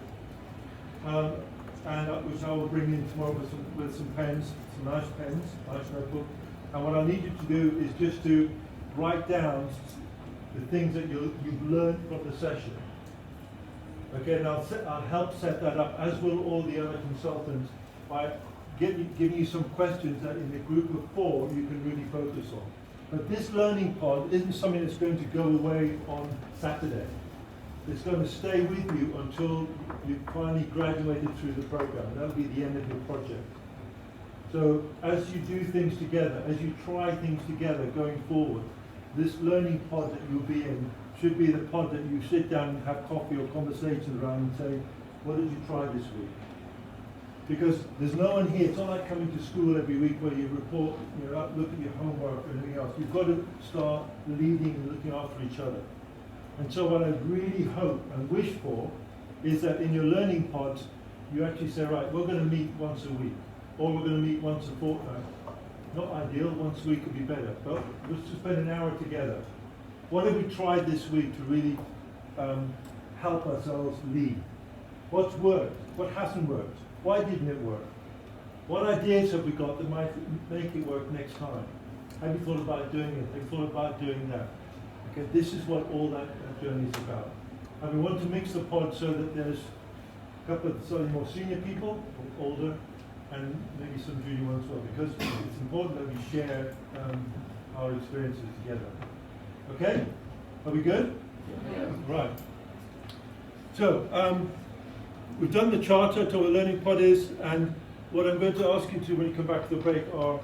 which I will bring in tomorrow with some pens, some nice pens, nice notebook. And what I need you to do is just to write down the things that you've learned from the session. Okay, and I'll help set that up, as will all the other consultants, by giving you some questions that in a group of 4 you can really focus on. But this learning pod isn't something that's going to go away on Saturday. It's going to stay with you until you've finally graduated through the program. That'll be the end of your project. So as you do things together, as you try things together going forward, this learning pod that you'll be in should be the pod that you sit down and have coffee or conversations around and say, what did you try this week? Because there's no one here. It's not like coming to school every week where you report, look at your homework or anything else. You've got to start leading and looking after each other. And so what I really hope and wish for is that in your learning pods, you actually say, right, we're going to meet once a week, or we're going to meet once a fortnight. Not ideal, once a week would be better, but let's just spend an hour together. What have we tried this week to really help ourselves lead? What's worked? What hasn't worked? Why didn't it work? What ideas have we got that might make it work next time? Have you thought about doing it? Have you thought about doing that? Okay, this is what all that journey is about. And we want to mix the pod so that there's a couple of slightly more senior people, older, and maybe some junior ones as well, because it's important that we share our experiences together. Okay? Are we good? Yeah. Right. So, we've done the charter to what a learning pod is, and what I'm going to ask you to, when you come back to the break, are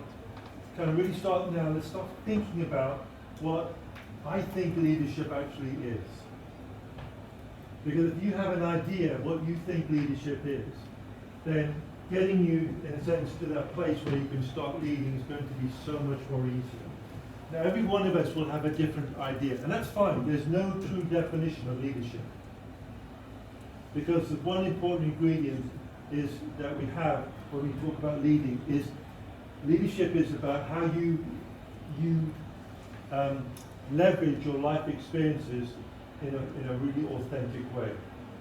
kind of really start now, let's start thinking about what I think leadership actually is. Because if you have an idea of what you think leadership is, then getting you, in a sense, to that place where you can start leading is going to be so much more easier. Now, every one of us will have a different idea, and that's fine. There's no true definition of leadership. Because the one important ingredient is that we have when we talk about leading is leadership is about how you leverage your life experiences in a really authentic way.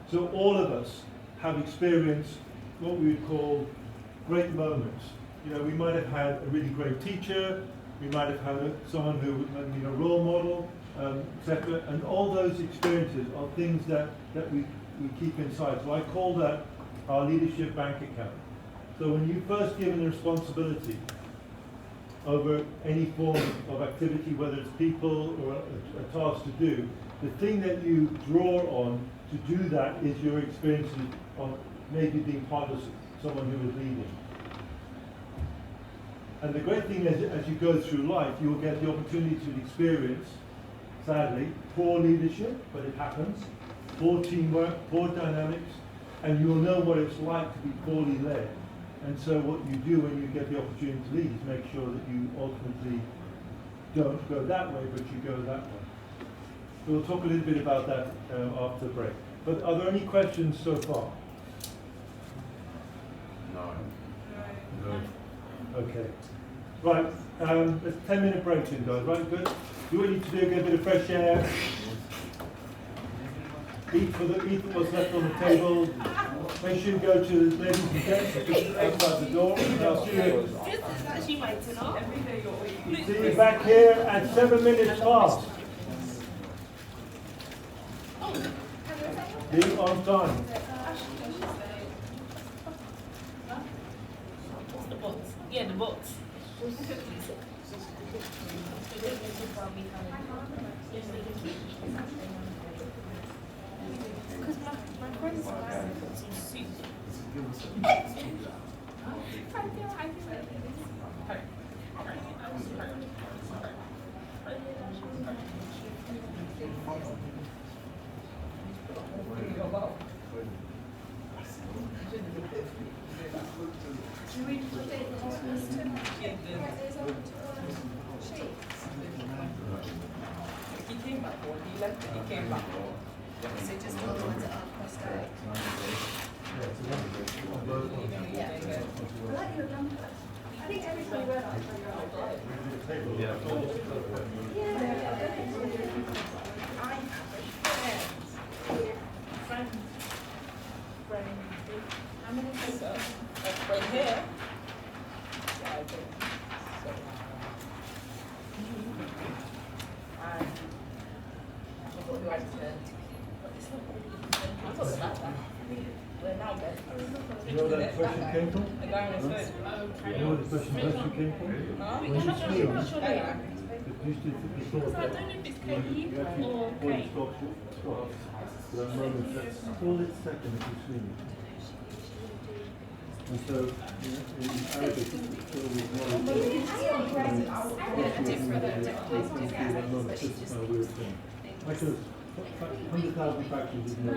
So all of us have experienced what we would call great moments. We might have had a really great teacher, we might have had someone who might have been a role model, etc. And all those experiences are things that we keep inside. So I call that our leadership bank account. So when you first given the responsibility over any form of activity, whether it's people or a task to do, the thing that you draw on to do that is your experiences of maybe being part of someone who is leading. And the great thing is, as you go through life, you'll get the opportunity to experience, sadly, poor leadership, but it happens, poor teamwork, poor dynamics, and you'll know what it's like to be poorly led. And so what you do when you get the opportunity to lead is make sure that you ultimately don't go that way, but you go that way. So we'll talk a little bit about that after the break. But are there any questions so far? No. No. Okay. Right, let's 10-minute break soon, guys, right? Good. Do what you need to do, get a bit of fresh air. Eat what's left on the table. Make sure you go to the ladies and gents outside the door. And I'll see you. See you back here at 7 minutes past. Be on time. The bots. Yeah, the bots. Because my friends are some soup. He came back, or he left and he came back. So just all the ones that aren't crossed out. Yeah. I like your number. I think every time we read out, Yeah. how many is that? Right here. Yeah, I think. I thought you had to. I thought it was that. They're now dead. You know where that question came from? The guy on his phone. You know where the question actually came from? Huh? When you I'm not sneeze, sure. you used to think So I don't know if it's K-E or K. stop. For that moment, that's all it's second if you sneeze. And so, in Arabic, it's still with one. Actually, 100,000 factors is no.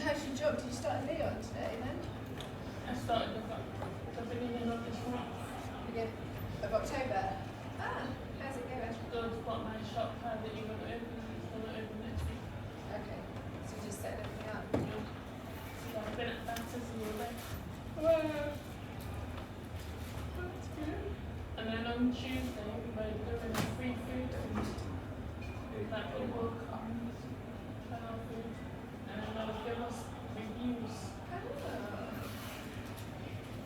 How's your job? Did you start in Leon today then? I started the beginning of this month. Beginning of October? Ah, how's it going? God's got my shop privately going to open. It's going to open next week. Okay, so you just set everything up. So I've been at Baptist all day. That's good. And then on Tuesday, we're doing free food. Like a walk on trial food. And then they'll give us reviews.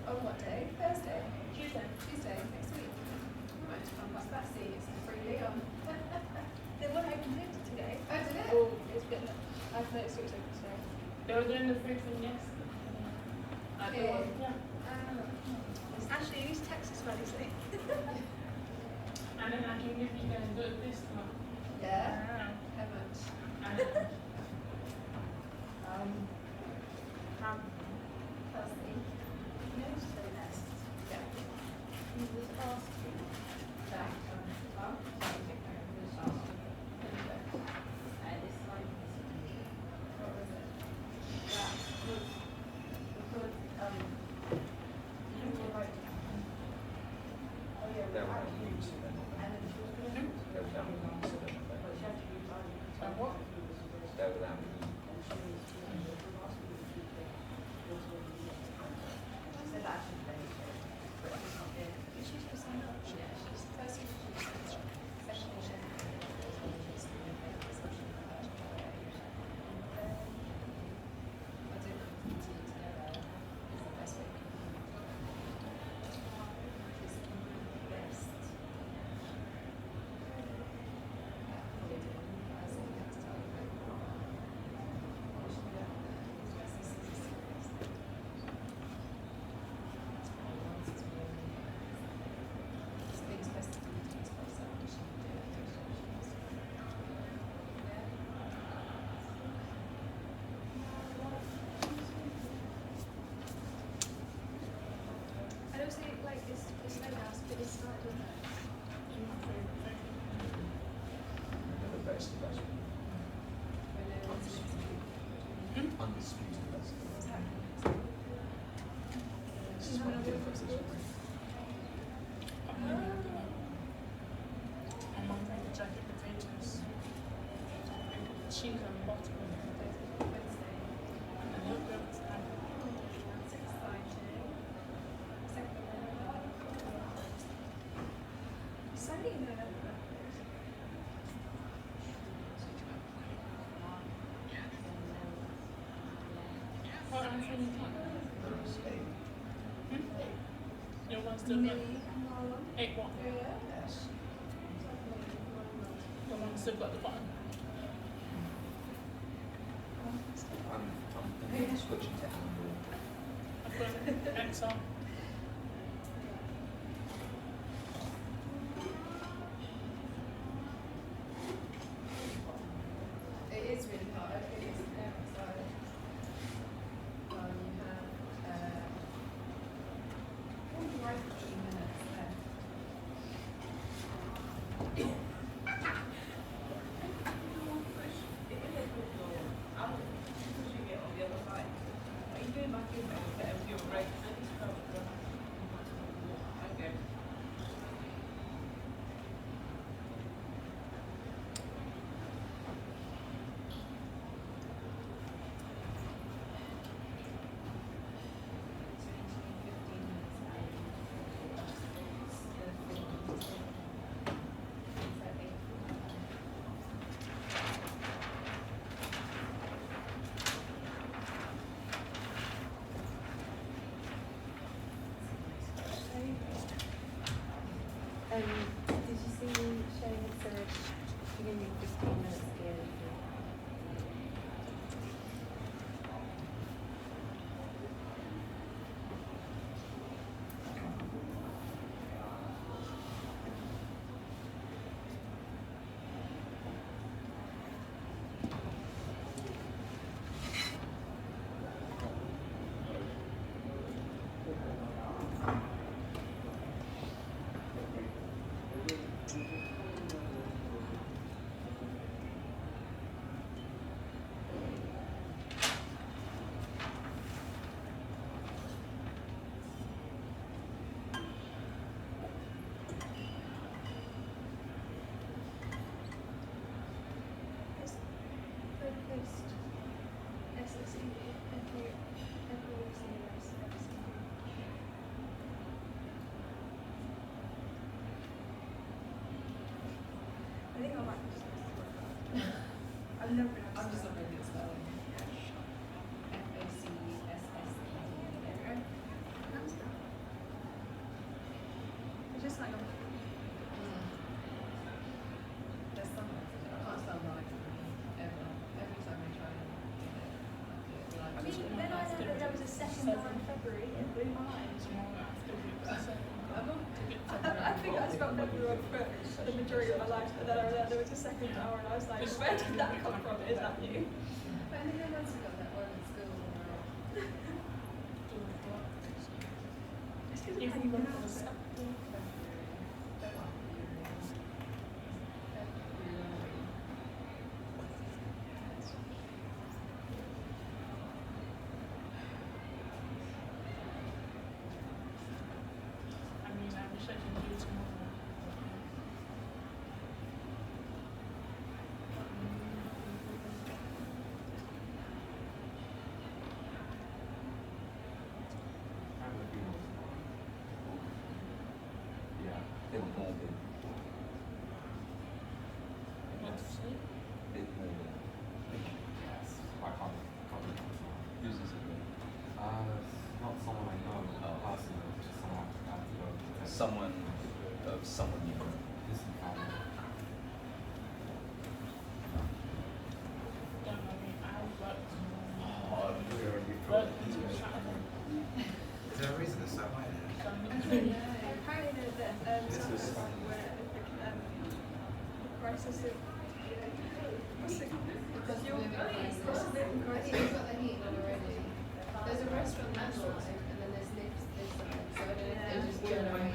On what day? Thursday? Tuesday. Tuesday, next week. Right, what's that see? It's free Leon. They were open today. Oh, did it? Oh, it's been. I've noticed it was open today. They were doing the food thing yesterday. At the one, yeah. Actually, use Texas Wednesday. And then I can give you guys good discount. Yeah. How much? Thursday. No, just very nice. Yeah. It's no house, but it's not the best. The best, the best. Undisputed best. This is what I did for this week. I'm wondering the jacket potatoes. Chicken bottom. And then look at that. That's exciting. Sunday in November. What am I saying? There's eight. Your one's still got 8 what? Yes. Your one's still got the bottom. I'm switching to Android. I've got an XR. It is really hard. It is outside. You have right 15 minutes left. Did you see Shayanna said giving you 15 minutes to get it? I think I might just I've never been. I'm just not really good spelling. FACSSE. There we go. That's good. It's just like there's some I can't spell right ever. Every time I try and get it, I mean, then I know that there was a second hour in February. It blew my mind. I think I spelled February for the majority of my life, but then I realized there was a second hour and I was like, where did that come from? Is that you? But I think I must have got that one in school. It's because Even you when know it was it. I mean, I wish I could do tomorrow. Yeah. Bit morbid. What to say? Bit morbid. Yes. I can't uses it. Not someone I know personally, just someone I have to go to. Someone of someone you know. Distant family. Don't know me. I work tomorrow. Oh, we're already Work until Saturday. Is there a reason it's so high there? Apparently there's This is some where the crisis of what's it called? Your cost of living I think crisis. it's got the heat on already. There's a restaurant that side and then there's this side. So I don't know if they just generate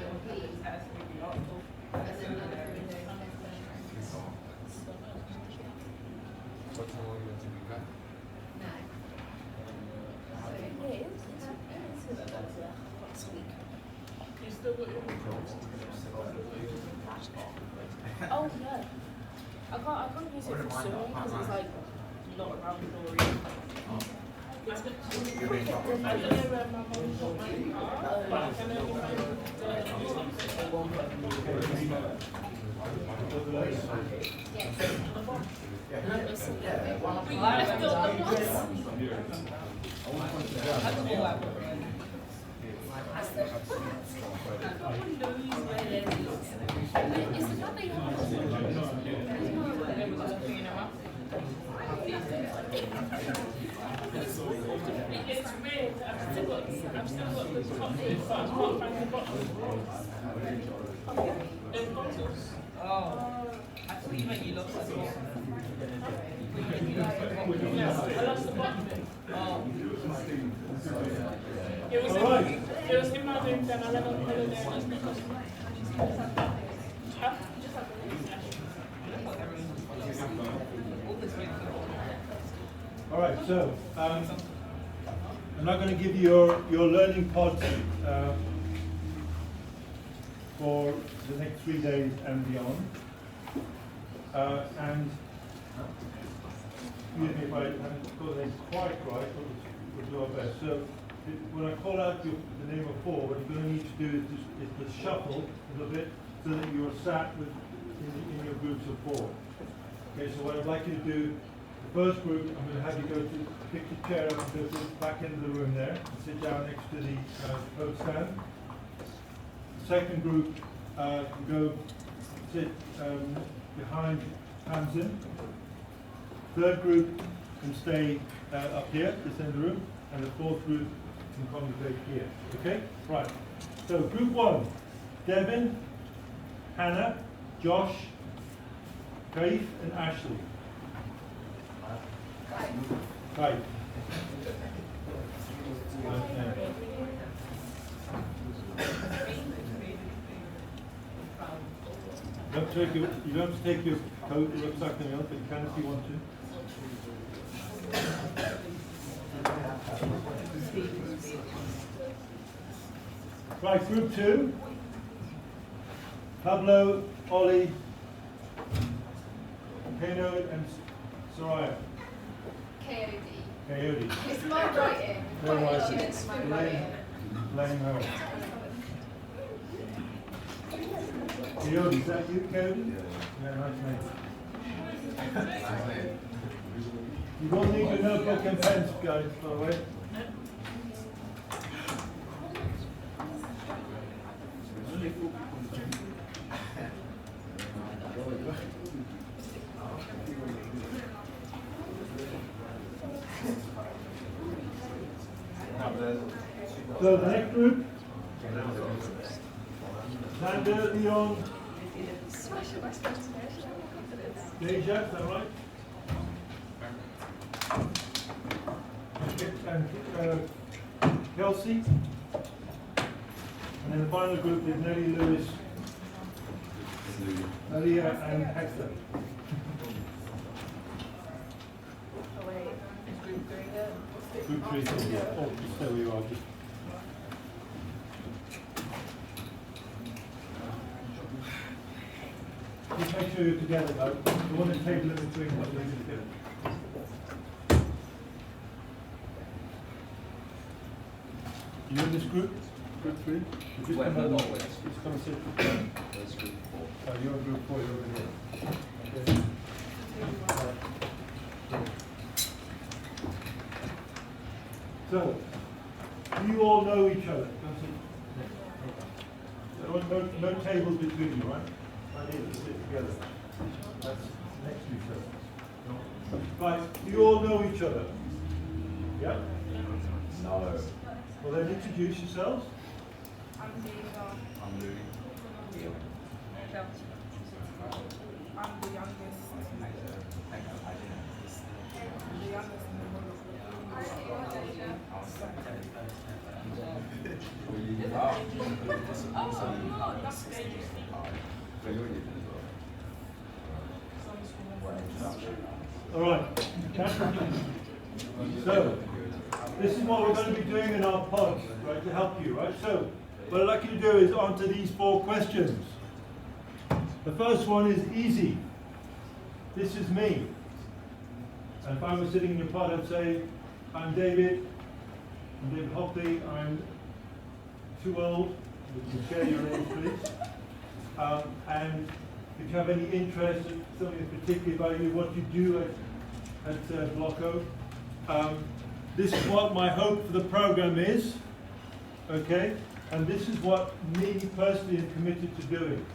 got your Oh yeah. I can't use it for swimming because it's like not around the door. I don't know where my mum got my car, but I can only find It's weird. I've still got the top bit, but I can't find the bottom. Those bottles. Oh, I thought you meant you lost it. Yeah, I lost the bottom bit. Oh. It was in my room, then I went on holiday and it's because All right, so I'm not going to give you your learning pods for the next 3 days and beyond. And excuse me if I haven't got it quite right, but we'll do our best. So when I call out the name of 4, what you're going to need to do is to shuffle a little bit so that you're sat in your groups of 4. Okay, so what I'd like you to do, the first group, I'm going to have you go to pick your chair up and go back into the room there and sit down next to the coat stand. The second group can go sit behind Tamzyn. Third group can stay up here, this end of the room, and the fourth group can congregate here. Okay? Right. So group 1, Devin, Hannah, Josh, Faith, and Ashley. Right. You don't have to take your coat, it looks like anything else, but you can if you want to. Right, group 2. Pablo, Ollie, Kano, and Soraya. KOD. Coyote. It's my writing. Their writing. It's my writing. Blame her. Coyote, is that you, Coyote? Yeah, nice name. You don't need your notebook and pens, guys, by the way. So the next group, Sander, Leon, Deja, is that right? And Kelsey. And then the final group is Nelly, Lewis, Maria, and Hector. Group 3, yeah. Oh, just there we are. Just make sure you're together, though. You want a table in between what you're together. You in this group? Group 3? Just come over. Just come and sit. That's group 4. You're in group 4, you're over here. Okay. So, do you all know each other? There are no tables between you, right? I need to sit together. That's next to each other. Right, do you all know each other? Yeah? No. Well then introduce yourselves. I'm Louis. I'm the youngest. The youngest in the world. All right. So, this is what we're going to be doing in our pods, right, to help you, right? So, what I'd like you to do is answer these 4 questions. The first one is easy. This is me. And if I was sitting in your pod, I'd say, I'm David Hopley, I'm too old. You can share your age, please. And if you have any interest in something particularly about you, what you do at Bloco, this is what my hope for the program is, okay? And this is what me personally am committed to doing.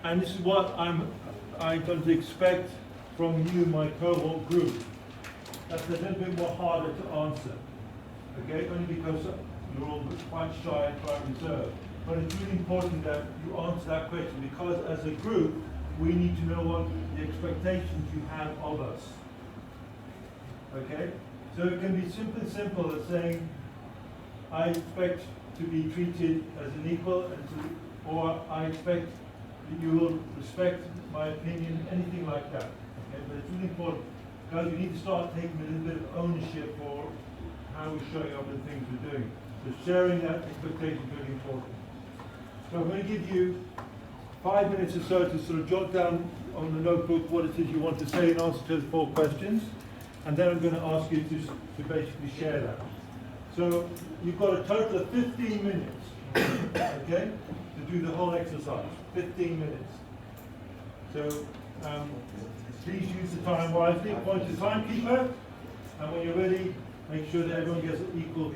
And this is what I'm going to expect from you, my cohort group. That's a little bit more harder to answer, okay? Only because you're all quite shy and quite reserved. But it's really important that you answer that question, because as a group, we need to know what the expectations you have of us. Okay? So it can be simple as saying, I expect to be treated as an equal, or I expect that you will respect my opinion, anything like that. Okay? But it's really important, because you need to start taking a little bit of ownership for how we're showing up and things we're doing. So sharing that expectation is really important. So I'm going to give you 5 minutes or so to sort of jot down on the notebook what it is you want to say in answer to the 4 questions. And then I'm going to ask you to basically share that. So you've got a total of 15 minutes, okay, to do the whole exercise. 15 minutes. So please use the time wisely. Point to the timekeeper. And when you're ready, make sure that everyone gets an equal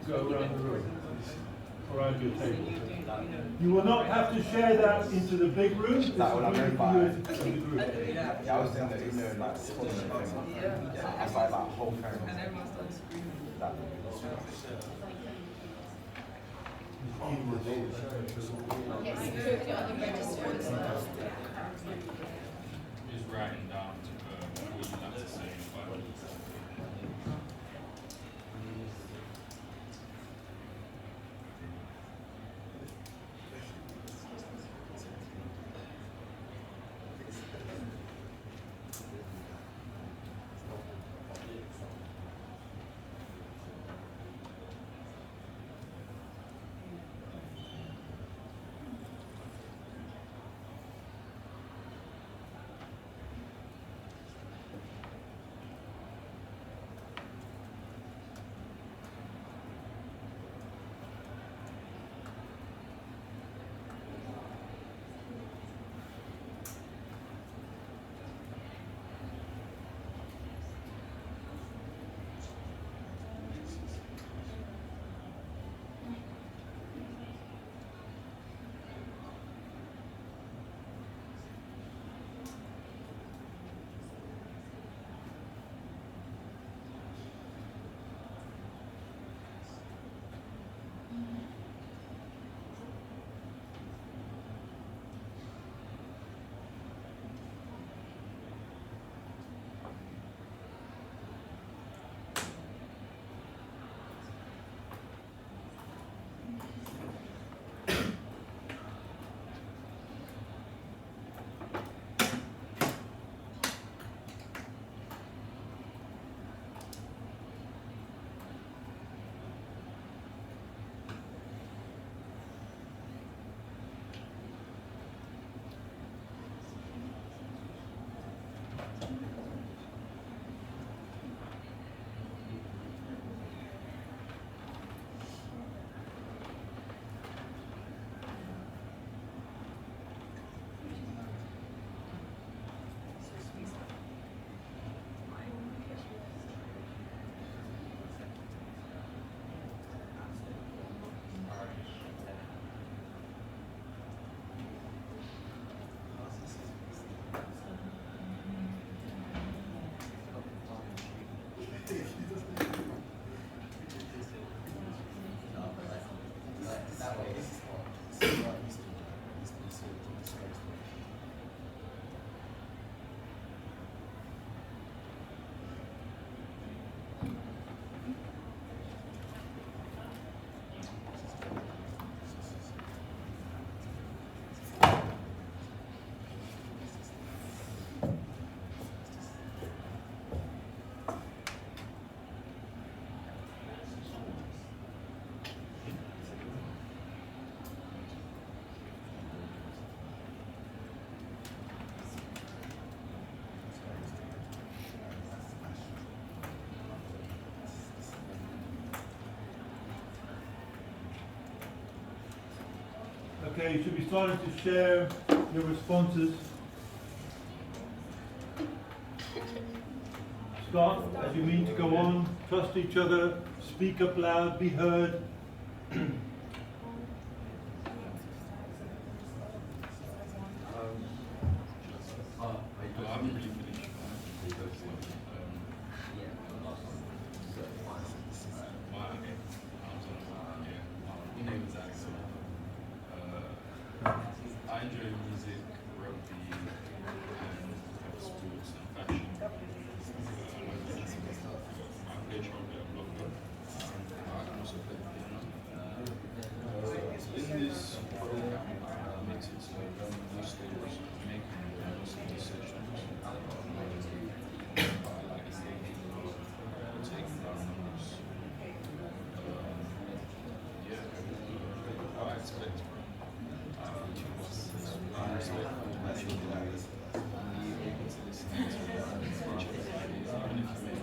go around the room, around your table. You will not have to share that into the big room. This is really for you as a group. Yeah, I was in the ignorant, like, following thing. I was like, whole thing. And everyone started screaming. Just writing down what you'd like to say in 5 minutes. Okay, you should be starting to share your responses. Start as you mean to go on, trust each other, speak up loud, be heard. I enjoy music, rugby, and sports and fashion. I play trumpet and bloco, and I can also play piano. In this program, I mix it so mostly making most of the sessions. I like engaging, taking down notes. I expect I respect my children be able to listen to each other, even if you make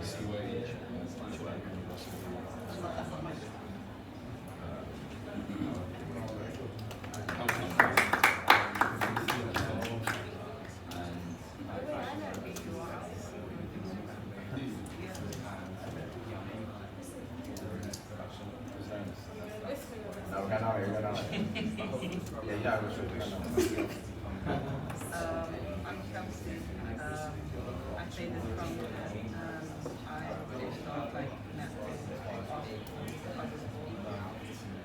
see where each I'm Chelsea. I play this trumpet. I finished off like Netflix.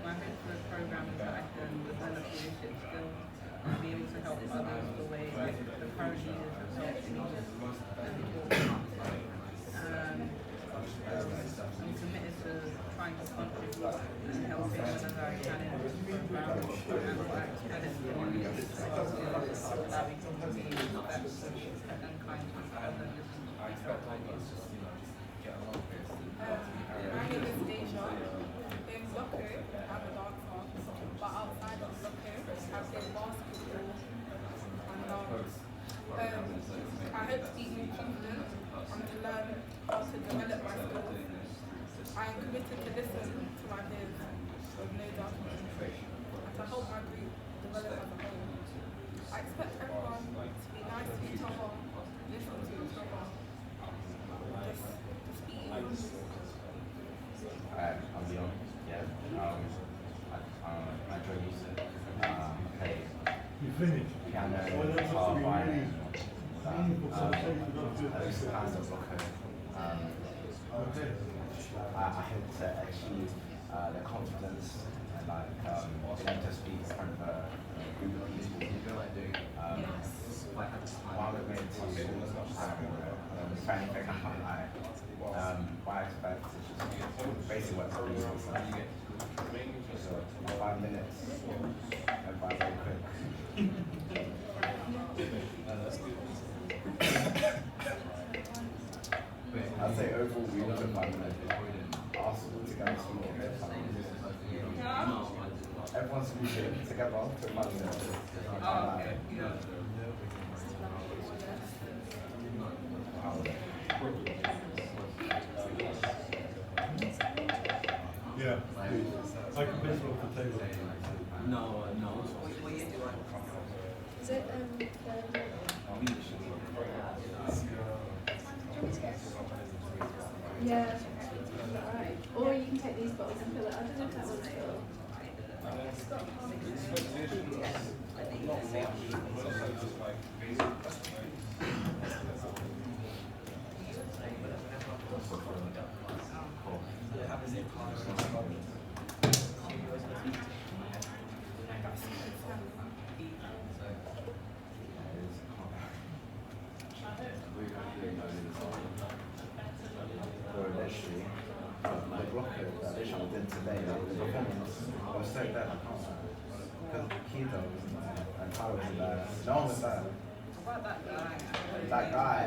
My hope for the program is that I can develop leadership skills and be able to help others the way the current leaders have helped me I'm committed to trying to contribute and helping whenever I can in this program and what I expect it to be so that we can be respectful and kind to each other and listen to each other. My name is Deja. In Bloco, I'm a dancer, but outside of Bloco, I play basketball and dance. I hope to be more confident and to learn how to develop my skills. I am committed to listen to my peers with no judgment and to help my group develop as a whole. I expect everyone to be nice to each other, listen to each other, just be easy. I'm Leon. Yeah. I enjoy music. Play You finished? piano, Well, that guitar, must be really violin. meaningful conversation. Those kinds of bloco. Okay. I hope to achieve the confidence and like being able to speak in front of a group of people. While we're going to if anything happen, what I expect is just basically what I'm doing. So 5 minutes and 5 very quick. I'd say overall we want to 5 minutes. Arsenal together speaking at 5 minutes. Everyone's speaking together to 5 minutes. Yeah. I can piss off the table. No. Is it, yeah, alright. Or you can take these bottles and fill it. I don't know if that one's full. The blocker that they did today, the performance was so bad. Because Keto wasn't there, and Tyler wasn't there. No one was there. What about that guy? That guy.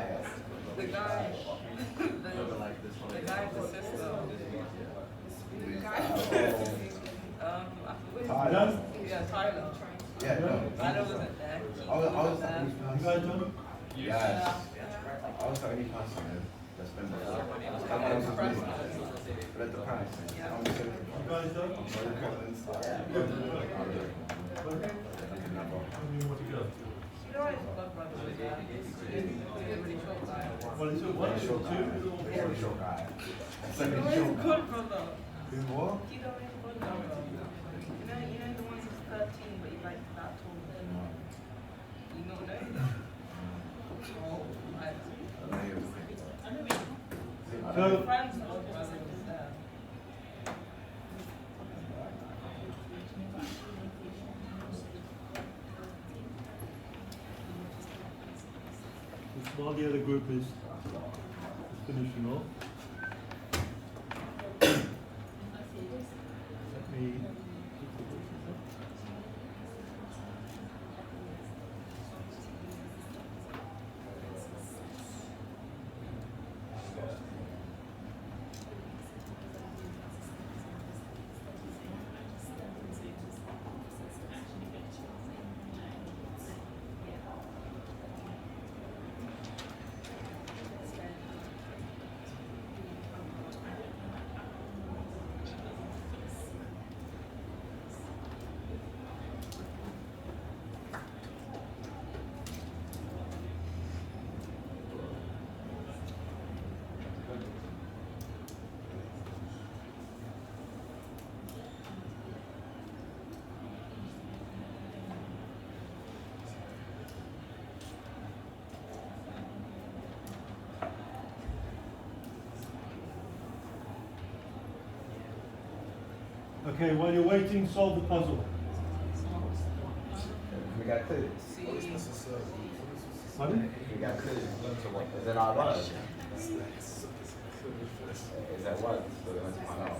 The guy with the sister. The guy Tyler? Yeah, Tyler. Yeah, no. Tyler wasn't there. I was the there. only You guys done? Yes. I was the only person that's been there. Everyone else was leaving. read the price. Yeah. I'm just You guys done? I'm sorry, the inside. Okay. How many more to go? You know, it's godbrother with that. He's a really short guy. Well, it's a one, Very two, short guy. Very short guy. Very He's short guy. godbrother. Who what? You know, he's godbrother. You know the one who's 13, but he's like that tall. You know that? Oh, like. So, Friends godbrother was there. while the other group is finishing off, let me. Okay, while you're waiting, solve the puzzle. Can we get clues? Pardon? Can we get clues? Is it our word? Is that word? So we want to find out.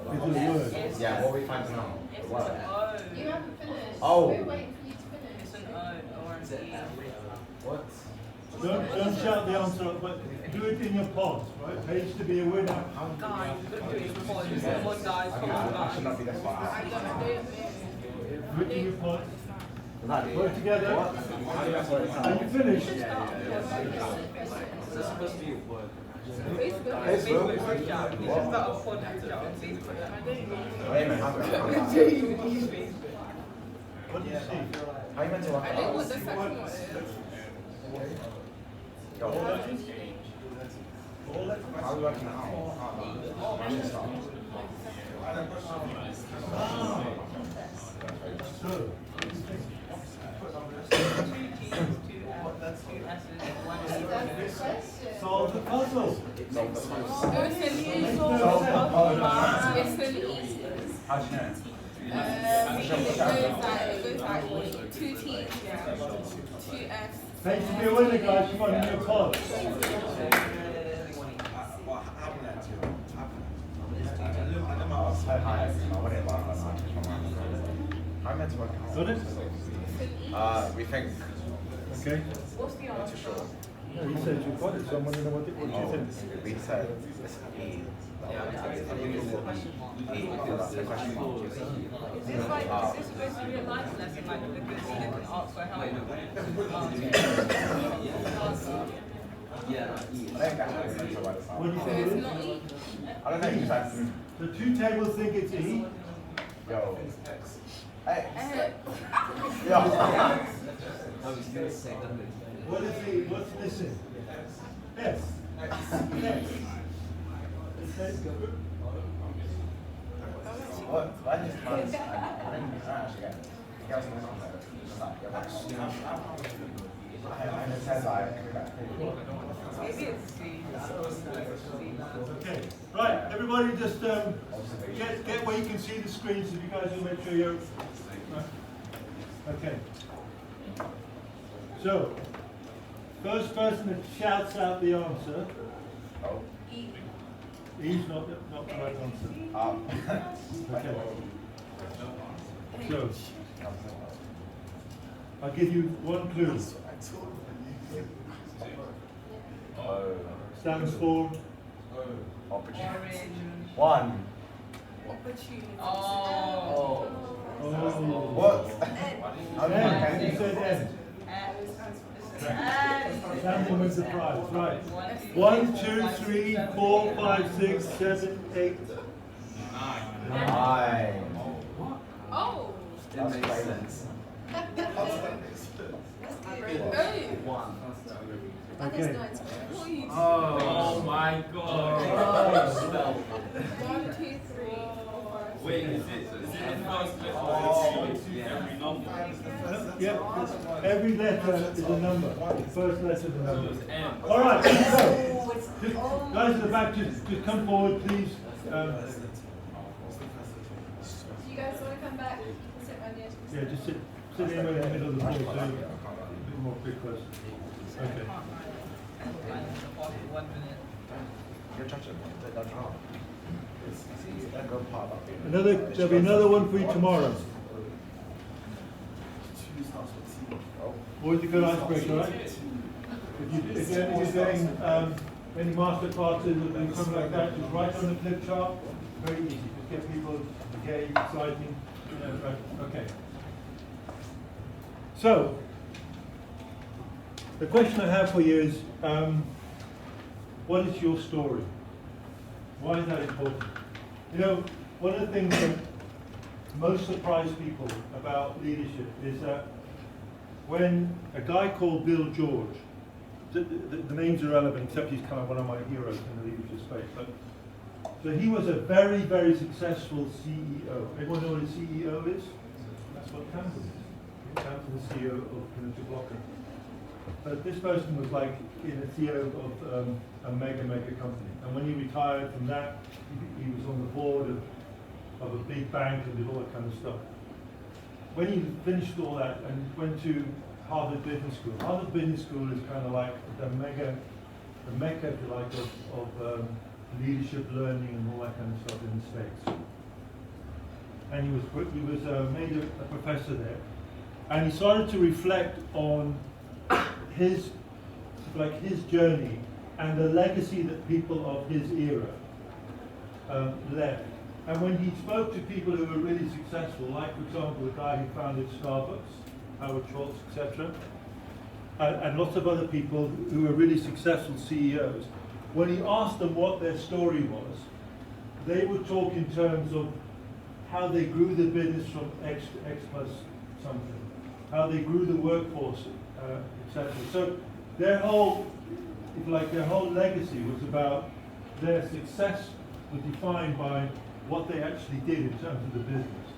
It's a word. Yeah, what are we finding out? The It's word. an O. You haven't finished. Oh. We're waiting for you to finish. It's an O or an E. What? Don't shout the answer out, but do it in your pods, right? Page to be a winner. Guys, good doing points. Someone dies from I should not be this far. I don't know it. Do it in your pods. That Work together. What? Are you finished? It's supposed to be a word. Facebook. Facebook? Group chat. This is not a pod group chat on Facebook. Wait a minute, how What do you see? are you meant to work I it think out? what the second one is. Go. All letters? All letters? How are we working it out? I should start. So, Two T's, two S's, one E. solve the puzzle. It's an easy. Oh, It's an easy. how do you know? It goes like two T's, two F's. Page to be a winner, guys. Come on, in your pods. How am I meant to work it out? Got it? We think. Okay. What's the Not too answer? sure. No, he said you got it, so I want to know what do you Oh, think? we said it's E. That's the question. Is this like, is this supposed to be a life lesson, like the good student can ask for help? Yeah. I think that's what we're meant to work this out. What do you So think it's it is? not E. I don't think it's like, The two tables think it's E. yo. Hey. Yo. I was gonna say that. What is the, what's missing? S. X. What? Why did you find this? I didn't actually get it. You guys know something. I said like, Maybe it's C. Okay. Right, everybody just get where you can see the screens, so you guys will make sure you're. Right. Okay. So, first person that shouts out the answer. oh. E's not the right answer. Okay. So, I'll give you one clue. Stands for Opportunity. Orange. One. Opportunity. Oh. oh. What? N. You said N. Tamzyn wins the prize, right. 1, 2, 3, 4, 5, 6, 7, 8. 9. Oh! That's crazy. Hey! Okay. What are you doing? Oh my god. 1, 2, 3, 4, 5. Wait, is it the first letter or every number? Yeah, every letter is a number. The first letter is a number. M. All right, so just, guys in the back, just come forward, please. Do you guys want to come back? Sit on the edge? Yeah, just sit anywhere in the middle of the floor, so a bit more quick question. Okay. 1 minute. You're judging me. That's wrong. It's a good part of it. There'll be another one for you tomorrow. Always a good icebreaker, right? If you're doing any master classes or something like that, just write on the flip chart. Very easy. Just get people engaged, exciting. Right. Okay. So, the question I have for you is, what is your story? Why is that important? You know, one of the things that most surprise people about leadership is that when a guy called Bill George, the name's irrelevant except he's kind of one of my heroes in the leadership space, but so he was a very, very successful CEO. Everyone know what a CEO is? That's what Tamzyn is. Tamzyn is the CEO of Kinetika Bloco. But this person was like in the CEO of a mega company. And when he retired from that, he was on the board of a big bank and did all that kind of stuff. When he finished all that and went to Harvard Business School, Harvard Business School is kind of like the mecca, if you like, of leadership learning and all that kind of stuff in the States. And he was made a professor there, and he started to reflect on his journey and the legacy that people of his era left. And when he spoke to people who were really successful, like for example the guy who founded Starbucks, Howard Schultz, etc., and lots of other people who were really successful CEOs, when he asked them what their story was, they would talk in terms of how they grew the business from X to X plus something, how they grew the workforce, etc. So their whole legacy was about their success was defined by what they actually did in terms of the business.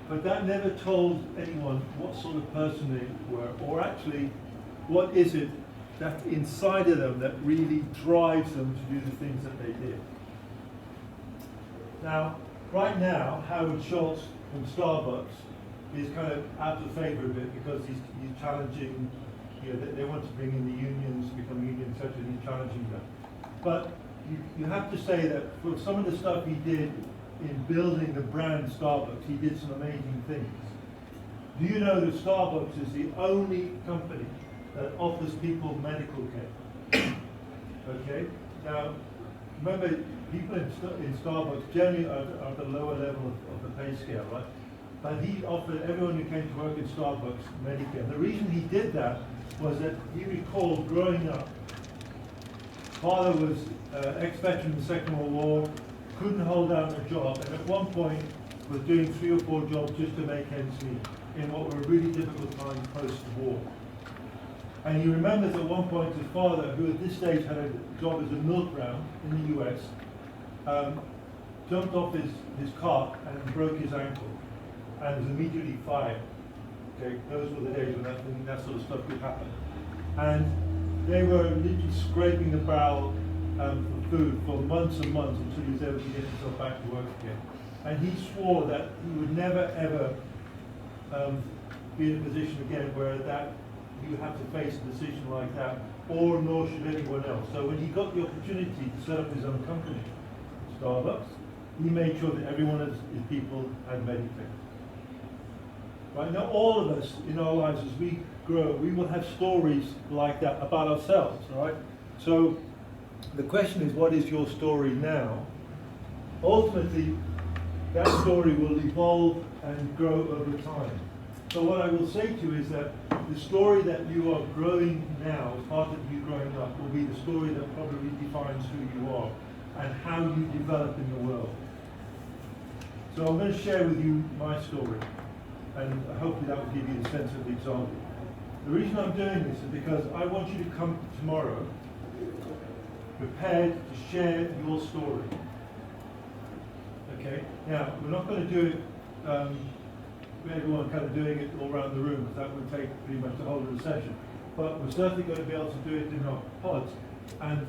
But that never told anyone what sort of person they were, or actually what is it that's inside of them that really drives them to do the things that they did. Now, right now, Howard Schultz from Starbucks is kind of out of favor a bit because he's challenging, you know, they want to bring in the unions, become union, etc., and he's challenging them. But you have to say that for some of the stuff he did in building the brand Starbucks, he did some amazing things. Do you know that Starbucks is the only company that offers people medical care? Okay? Now, remember, people in Starbucks generally are at the lower level of the pay scale, right? But he offered everyone who came to work in Starbucks Medicare. The reason he did that was that he recalled growing up, father was ex-veteran in the Second World War, couldn't hold down a job, and at one point was doing 3 or 4 jobs just to make ends meet in what were really difficult times post-war. And he remembers at one point his father, who at this stage had a job as a milk round in the US, jumped off his cart and broke his ankle and was immediately fired. Okay, those were the days when that sort of stuff could happen. And they were literally scraping the barrel for food for months and months until he was able to get himself back to work again. And he swore that he would never ever be in a position again where that he would have to face a decision like that, or nor should anyone else. So when he got the opportunity to set up his own company, Starbucks, he made sure that every one of his people had Medicare. Right now, all of us in our lives, as we grow, we will have stories like that about ourselves. All right. So the question is, what is your story now? Ultimately, that story will evolve and grow over time. So what I will say to you is that the story that you are growing now, as part of you growing up, will be the story that probably defines who you are and how you develop in the world. So I'm going to share with you my story, and hopefully that will give you the sense of the example. The reason I'm doing this is because I want you to come tomorrow prepared to share your story. Okay? Now, we're not going to do it everyone kind of doing it all around the room, because that would take pretty much the whole of the session. But we're certainly going to be able to do it in our pods. And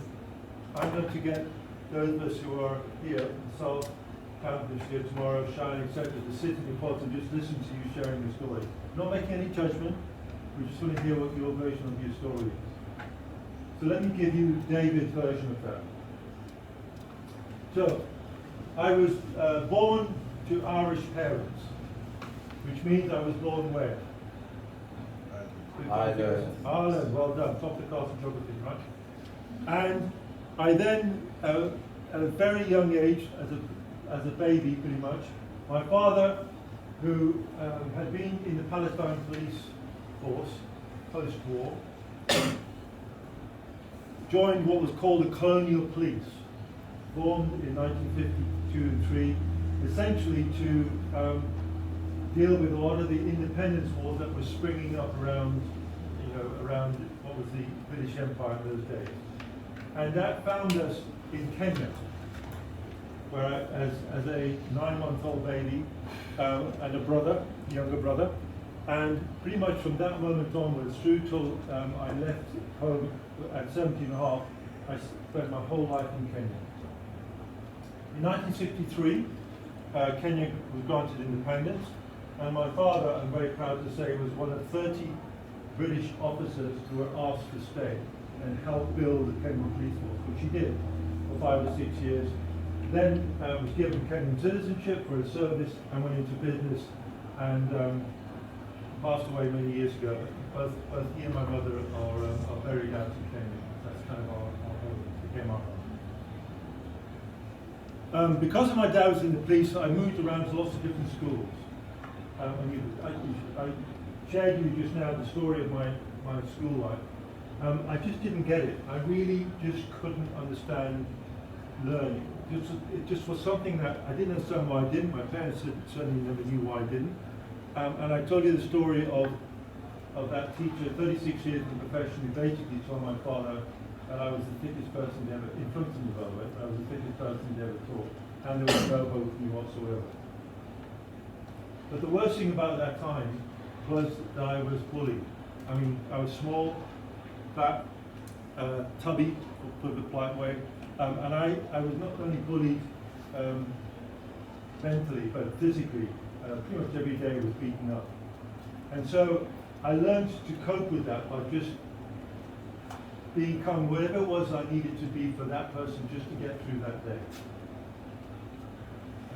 I'm going to get those of us who are here, South Campus here tomorrow, Shayanna, etc., to sit in the pods and just listen to you sharing your story. Not making any judgment, we just want to hear what your version of your story is. So let me give you David's version of that. So, I was born to Irish parents, which means I was born where? Ireland, well done, top of the class in geography, right? And I then, at a very young age, as a baby pretty much, my father, who had been in the Palestine police force post-war, joined what was called the colonial police, formed in 1952 and 3, essentially to deal with a lot of the independence wars that were springing up around, around what was the British Empire in those days. And that found us in Kenya, where as a 9-month-old baby and a brother, younger brother, and pretty much from that moment onwards, through till I left home at 17 and a half, I spent my whole life in Kenya. In 1963, Kenya was granted independence, and my father, I'm very proud to say, was one of 30 British officers who were asked to stay and help build the Kenyan police force, which he did for 5 or 6 years. Then was given Kenyan citizenship for his service and went into business, and passed away many years ago. Both he and my mother are buried out in Kenya. That's kind of our home, became our home. Because of my dad was in the police, I moved around to lots of different schools. I shared you just now the story of my school life. I just didn't get it. I really just couldn't understand learning. It just was something that I didn't understand why I didn't. My parents certainly never knew why I didn't. And I told you the story of that teacher, 36 years in the profession, who basically told my father that I was the fittest person he ever, in front of me by the way, I was the fittest person he ever taught. And there was no hope with me whatsoever. But the worst thing about that time was that I was bullied. I mean, I was small, fat, tubby, to put it the polite way, and I was not only bullied mentally, but physically. Pretty much every day was beaten up. And so I learned to cope with that by just become whatever it was I needed to be for that person just to get through that day.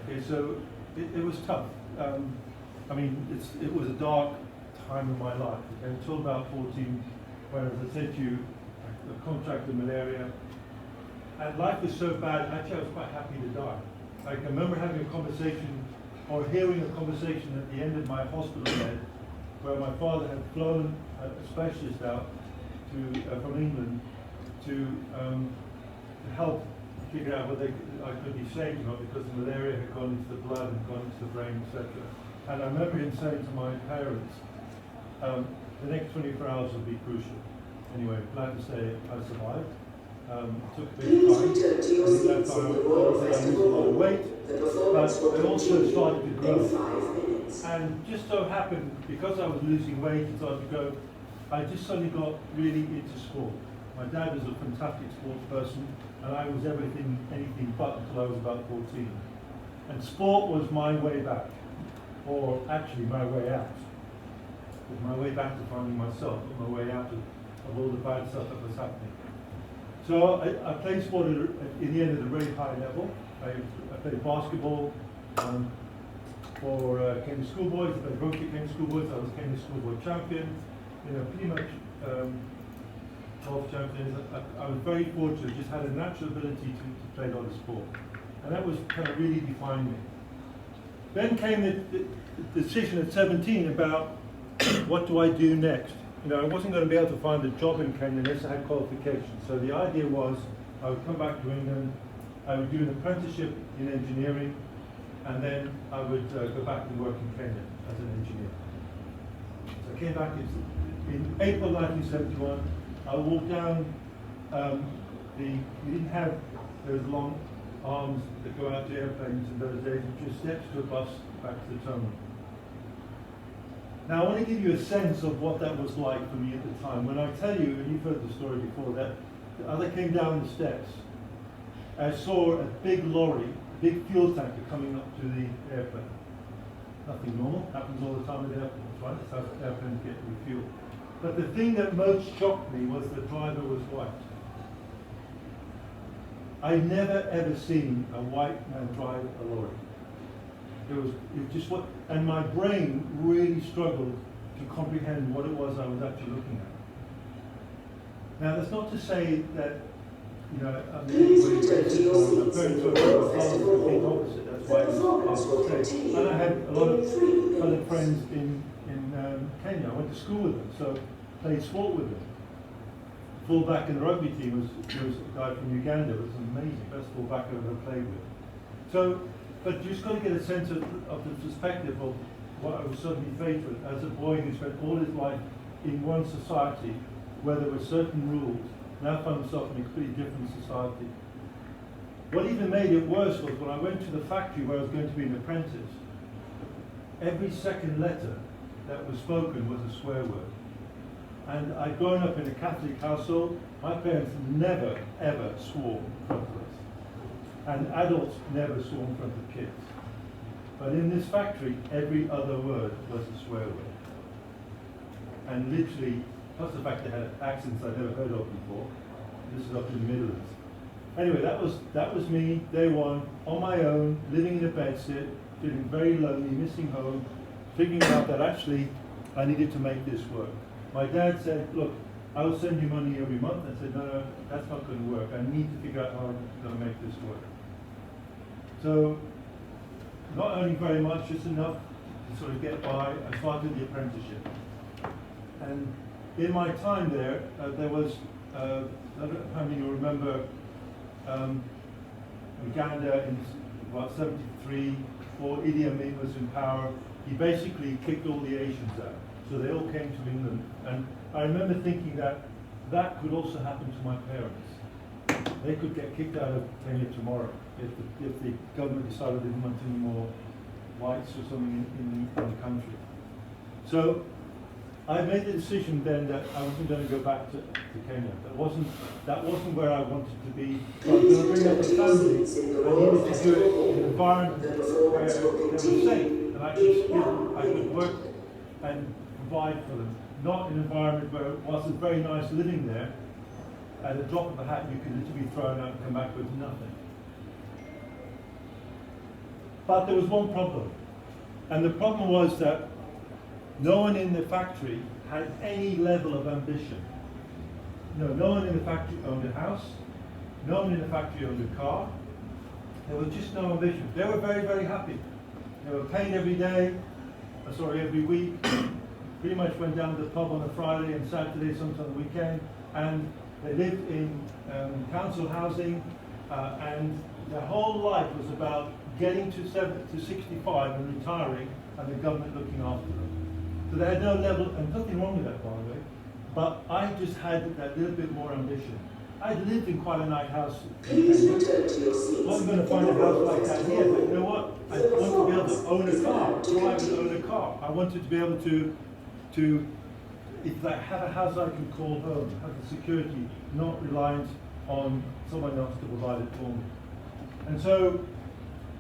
Okay, so it was tough. I mean, it was a dark time in my life, okay, until about 14, when, as I said to you, I contracted malaria. And life was so bad, actually I was quite happy to die. Like, I remember having a conversation, or hearing a conversation at the end of my hospital bed, where my father had flown a specialist out from England to help figure out whether I could be saved or not, because the malaria had gone into the blood and gone into the brain, etc. And I remember him saying to my parents, the next 24 hours will be crucial. Anyway, glad to say I survived. Took a bit of time. I think that time I lost a lot of weight, but I also started to grow. And just so happened, because I was losing weight and started to grow, I just suddenly got really into sport. My dad was a fantastic sports person, and I was anything but until I was about 14. And sport was my way back, or actually my way out. It was my way back to finding myself, my way out of all the bad stuff that was happening. So I played sport in the end at a very high level. I played basketball for Kenya Schoolboys. I played rugby Kenya Schoolboys. I was Kenya Schoolboy champion. Pretty much golf champions. I was very fortunate. Just had a natural ability to play a lot of sport, and that was kind of really defined me. Then came the decision at 17 about what do I do next? You know, I wasn't going to be able to find a job in Kenya unless I had qualifications. So the idea was I would come back to England, I would do an apprenticeship in engineering, and then I would go back and work in Kenya as an engineer. So I came back in April 1971. I walked down we didn't have those long arms that go out to airplanes in those days, it just steps to a bus back to the terminal. Now I want to give you a sense of what that was like for me at the time. When I tell you, and you've heard the story before, that as I came down the steps, I saw a big lorry, big fuel tanker coming up to the airplane. Nothing normal, happens all the time at airports, right? That's how airplanes get refueled. But the thing that most shocked me was the driver was white. I'd never ever seen a white man drive a lorry. It just what, and my brain really struggled to comprehend what it was I was actually looking at. Now that's not to say that, you know, I'm anybody racist or I'm very sort of the complete opposite. That's why I was saying. And I had a lot of other friends in Kenya. I went to school with them, so played sport with them. Fullback in the rugby team was a guy from Uganda. It was amazing, best fullback I've ever played with. So, but you just got to get a sense of the perspective of what I was suddenly faced with as a boy who spent all his life in one society where there were certain rules. Now I found myself in a completely different society. What even made it worse was when I went to the factory where I was going to be an apprentice, every second letter that was spoken was a swear word. And I'd grown up in a Catholic household. My parents never, ever swore in front of us. And adults never swore in front of kids. But in this factory, every other word was a swear word. And literally, plus the fact they had accents I'd never heard of before. This is up in the Midlands. Anyway, that was me, day one, on my own, living in a bedsit, feeling very lonely, missing home, figuring out that actually I needed to make this work. My dad said, look, I will send you money every month. I said, no, that's not going to work. I need to figure out how I'm going to make this work. So, not earning very much, just enough to sort of get by, I started the apprenticeship. And in my time there, there was, I don't know how many you remember, Uganda in about 73, before Idi Amin was in power, he basically kicked all the Asians out. So they all came to England, and I remember thinking that could also happen to my parents. They could get kicked out of Kenya tomorrow if the government decided they didn't want any more whites or something in the country. So I made the decision then that I wasn't going to go back to Kenya. That wasn't where I wanted to be. So I was going to bring up a family. I needed to do it in an environment where they were safe, and I could work and provide for them. Not in an environment where, whilst it's very nice living there, at a drop of a hat you could literally be thrown out and come back with nothing. But there was one problem. And the problem was that no one in the factory had any level of ambition. No one in the factory owned a house. No one in the factory owned a car. There was just no ambition. They were very, very happy. They were paid every day, every week. Pretty much went down to the pub on a Friday and Saturday, sometimes on the weekend. And they lived in council housing, and their whole life was about getting to 65 and retiring, and the government looking after them. So they had no level, and nothing wrong with that, by the way, but I just had that little bit more ambition. I lived in quite a nice house. Please return to your seats. I wasn't going to find a house like that here, but you know what? I wanted to be able to own a car, drive and own a car. I wanted to be able to if I have a house I can call home, have the security, not reliant on someone else to provide it for me. And so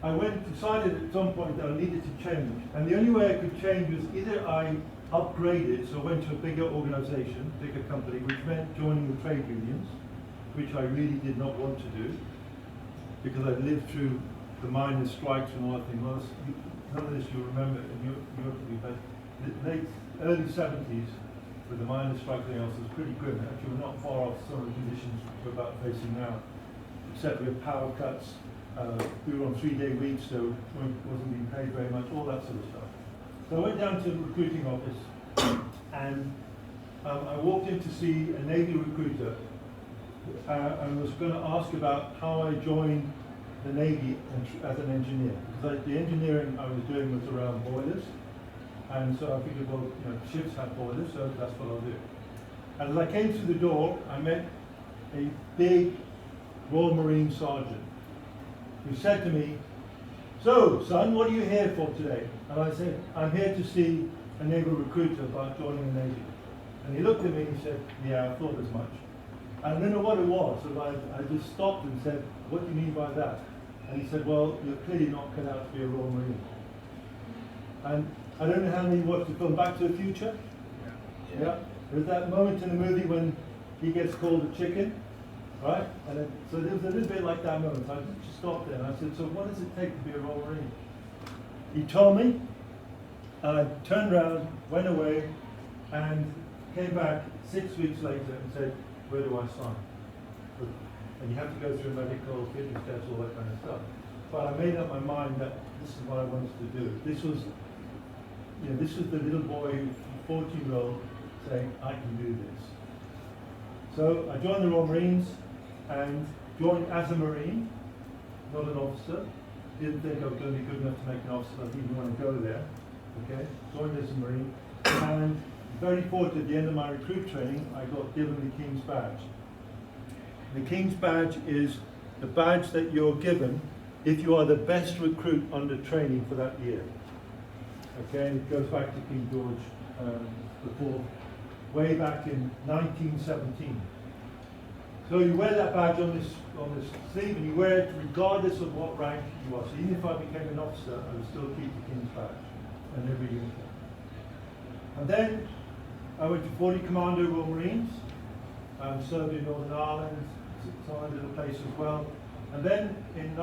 I decided at some point that I needed to change. And the only way I could change was either I upgraded, so I went to a bigger organization, bigger company, which meant joining the trade unions, which I really did not want to do, because I'd lived through the miners' strikes and all that thing. Well, none of this you'll remember in Europe, but the early 70s, with the miners' strike and else, was pretty grim. Actually, we're not far off some of the conditions we're about facing now, except we have power cuts. We were on 3-day weeks, so wasn't being paid very much, all that sort of stuff. So I went down to the recruiting office and I walked in to see a Navy recruiter and was going to ask about how I joined the Navy as an engineer. Because the engineering I was doing was around boilers, and so I figured, well, ships have boilers, so that's what I'll do. And as I came through the door, I met a big Royal Marine sergeant who said to me, "So, son, what are you here for today?" And I said, "I'm here to see a naval recruiter about joining the Navy." And he looked at me and he said, "Yeah, I thought as much." And I don't know what it was, so I just stopped and said, "What do you mean by that?" And he said, "Well, you're clearly not cut out to be a Royal Marine." And I don't know how many watched the film Back to the Future. Yeah. There's that moment in the movie when he gets called a chicken, right? And so there was a little bit like that moment. I just stopped there and I said, "So what does it take to be a Royal Marine?" He told me, and I turned around, went away, and came back 6 weeks later and said, "Where do I sign?" And you have to go through a medical fitness test, all that kind of stuff. But I made up my mind that this is what I wanted to do. This was the little boy, 14-year-old, saying, "I can do this." So I joined the Royal Marines and joined as a Marine, not an officer. Didn't think I was going to be good enough to make an officer. I didn't even want to go there. Okay, joined as a Marine, and very fortunate at the end of my recruit training, I got given the King's Badge. The King's Badge is the badge that you're given if you are the best recruit under training for that year. Okay, and it goes back to King George IV, way back in 1917. So you wear that badge on this sleeve, and you wear it regardless of what rank you are. So even if I became an officer, I would still keep the King's Badge and every uniform. And then I went to 40 Commando Royal Marines, served in Northern Ireland, some other little place as well. And then in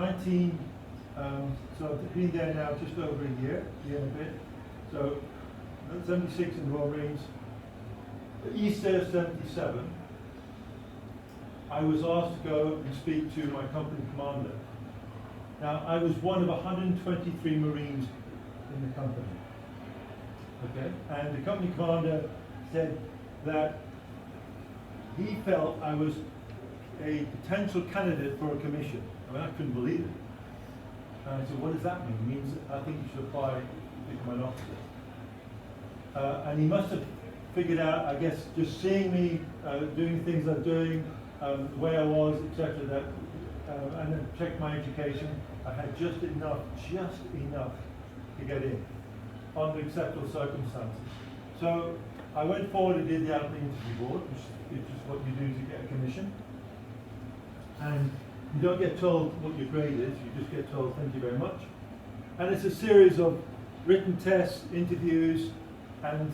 so I've been there now just over a year and a bit. So 76 in the Royal Marines. Easter 77, I was asked to go and speak to my company commander. Now, I was one of 123 Marines in the company. Okay, and the company commander said that he felt I was a potential candidate for a commission. I mean, I couldn't believe it. And I said, "What does that mean?" It means I think you should apply to become an officer. And he must have figured out, I guess, just seeing me doing things I'm doing, the way I was, etc., that, and then checked my education. I had just enough to get in under acceptable circumstances. So I went forward and did the Hopley interview board, which is what you do to get a commission. And you don't get told what your grade is, you just get told thank you very much. And it's a series of written tests, interviews, and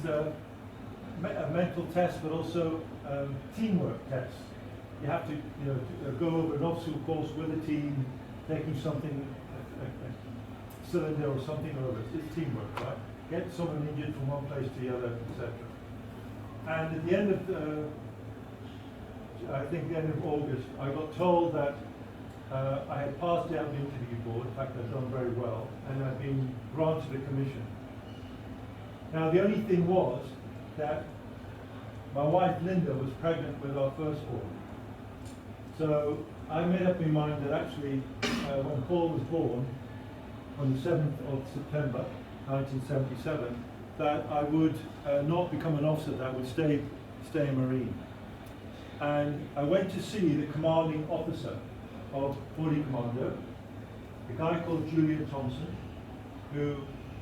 mental tests, but also teamwork tests. You have to go over an obstacle course with a team, taking something, a cylinder or something over. It's teamwork, right? Get someone injured from one place to the other, etc. And at the end of, I think the end of August, I got told that I had passed the interview board. In fact, I'd done very well, and I'd been granted a commission. Now, the only thing was that my wife Linda was pregnant with our firstborn. So I made up my mind that actually, when Paul was born, on the 7th of September, 1977, that I would not become an officer, that I would stay a Marine. And I went to see the commanding officer of 40 Commando, a guy called Julian Thompson, who,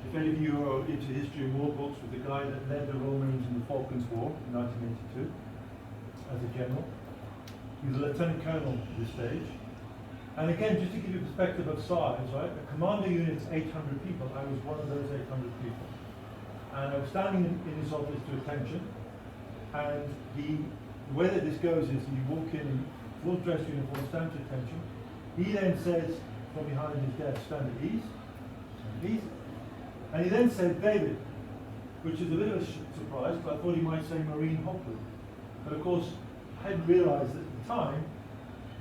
if any of you are into history and war books, was the guy that led the Royal Marines in the Falklands War in 1982 as a general. He was a lieutenant colonel at this stage. And again, just to give you a perspective of size, right? A commando unit is 800 people. I was one of those 800 people. And I was standing in his office to attention. And the way that this goes is you walk in full dress uniform, stand to attention. He then says from behind his desk, stand at ease, stand at ease. And he then said, "David," which is a bit of a surprise, but I thought he might say Marine Hopley. But of course, I hadn't realized at the time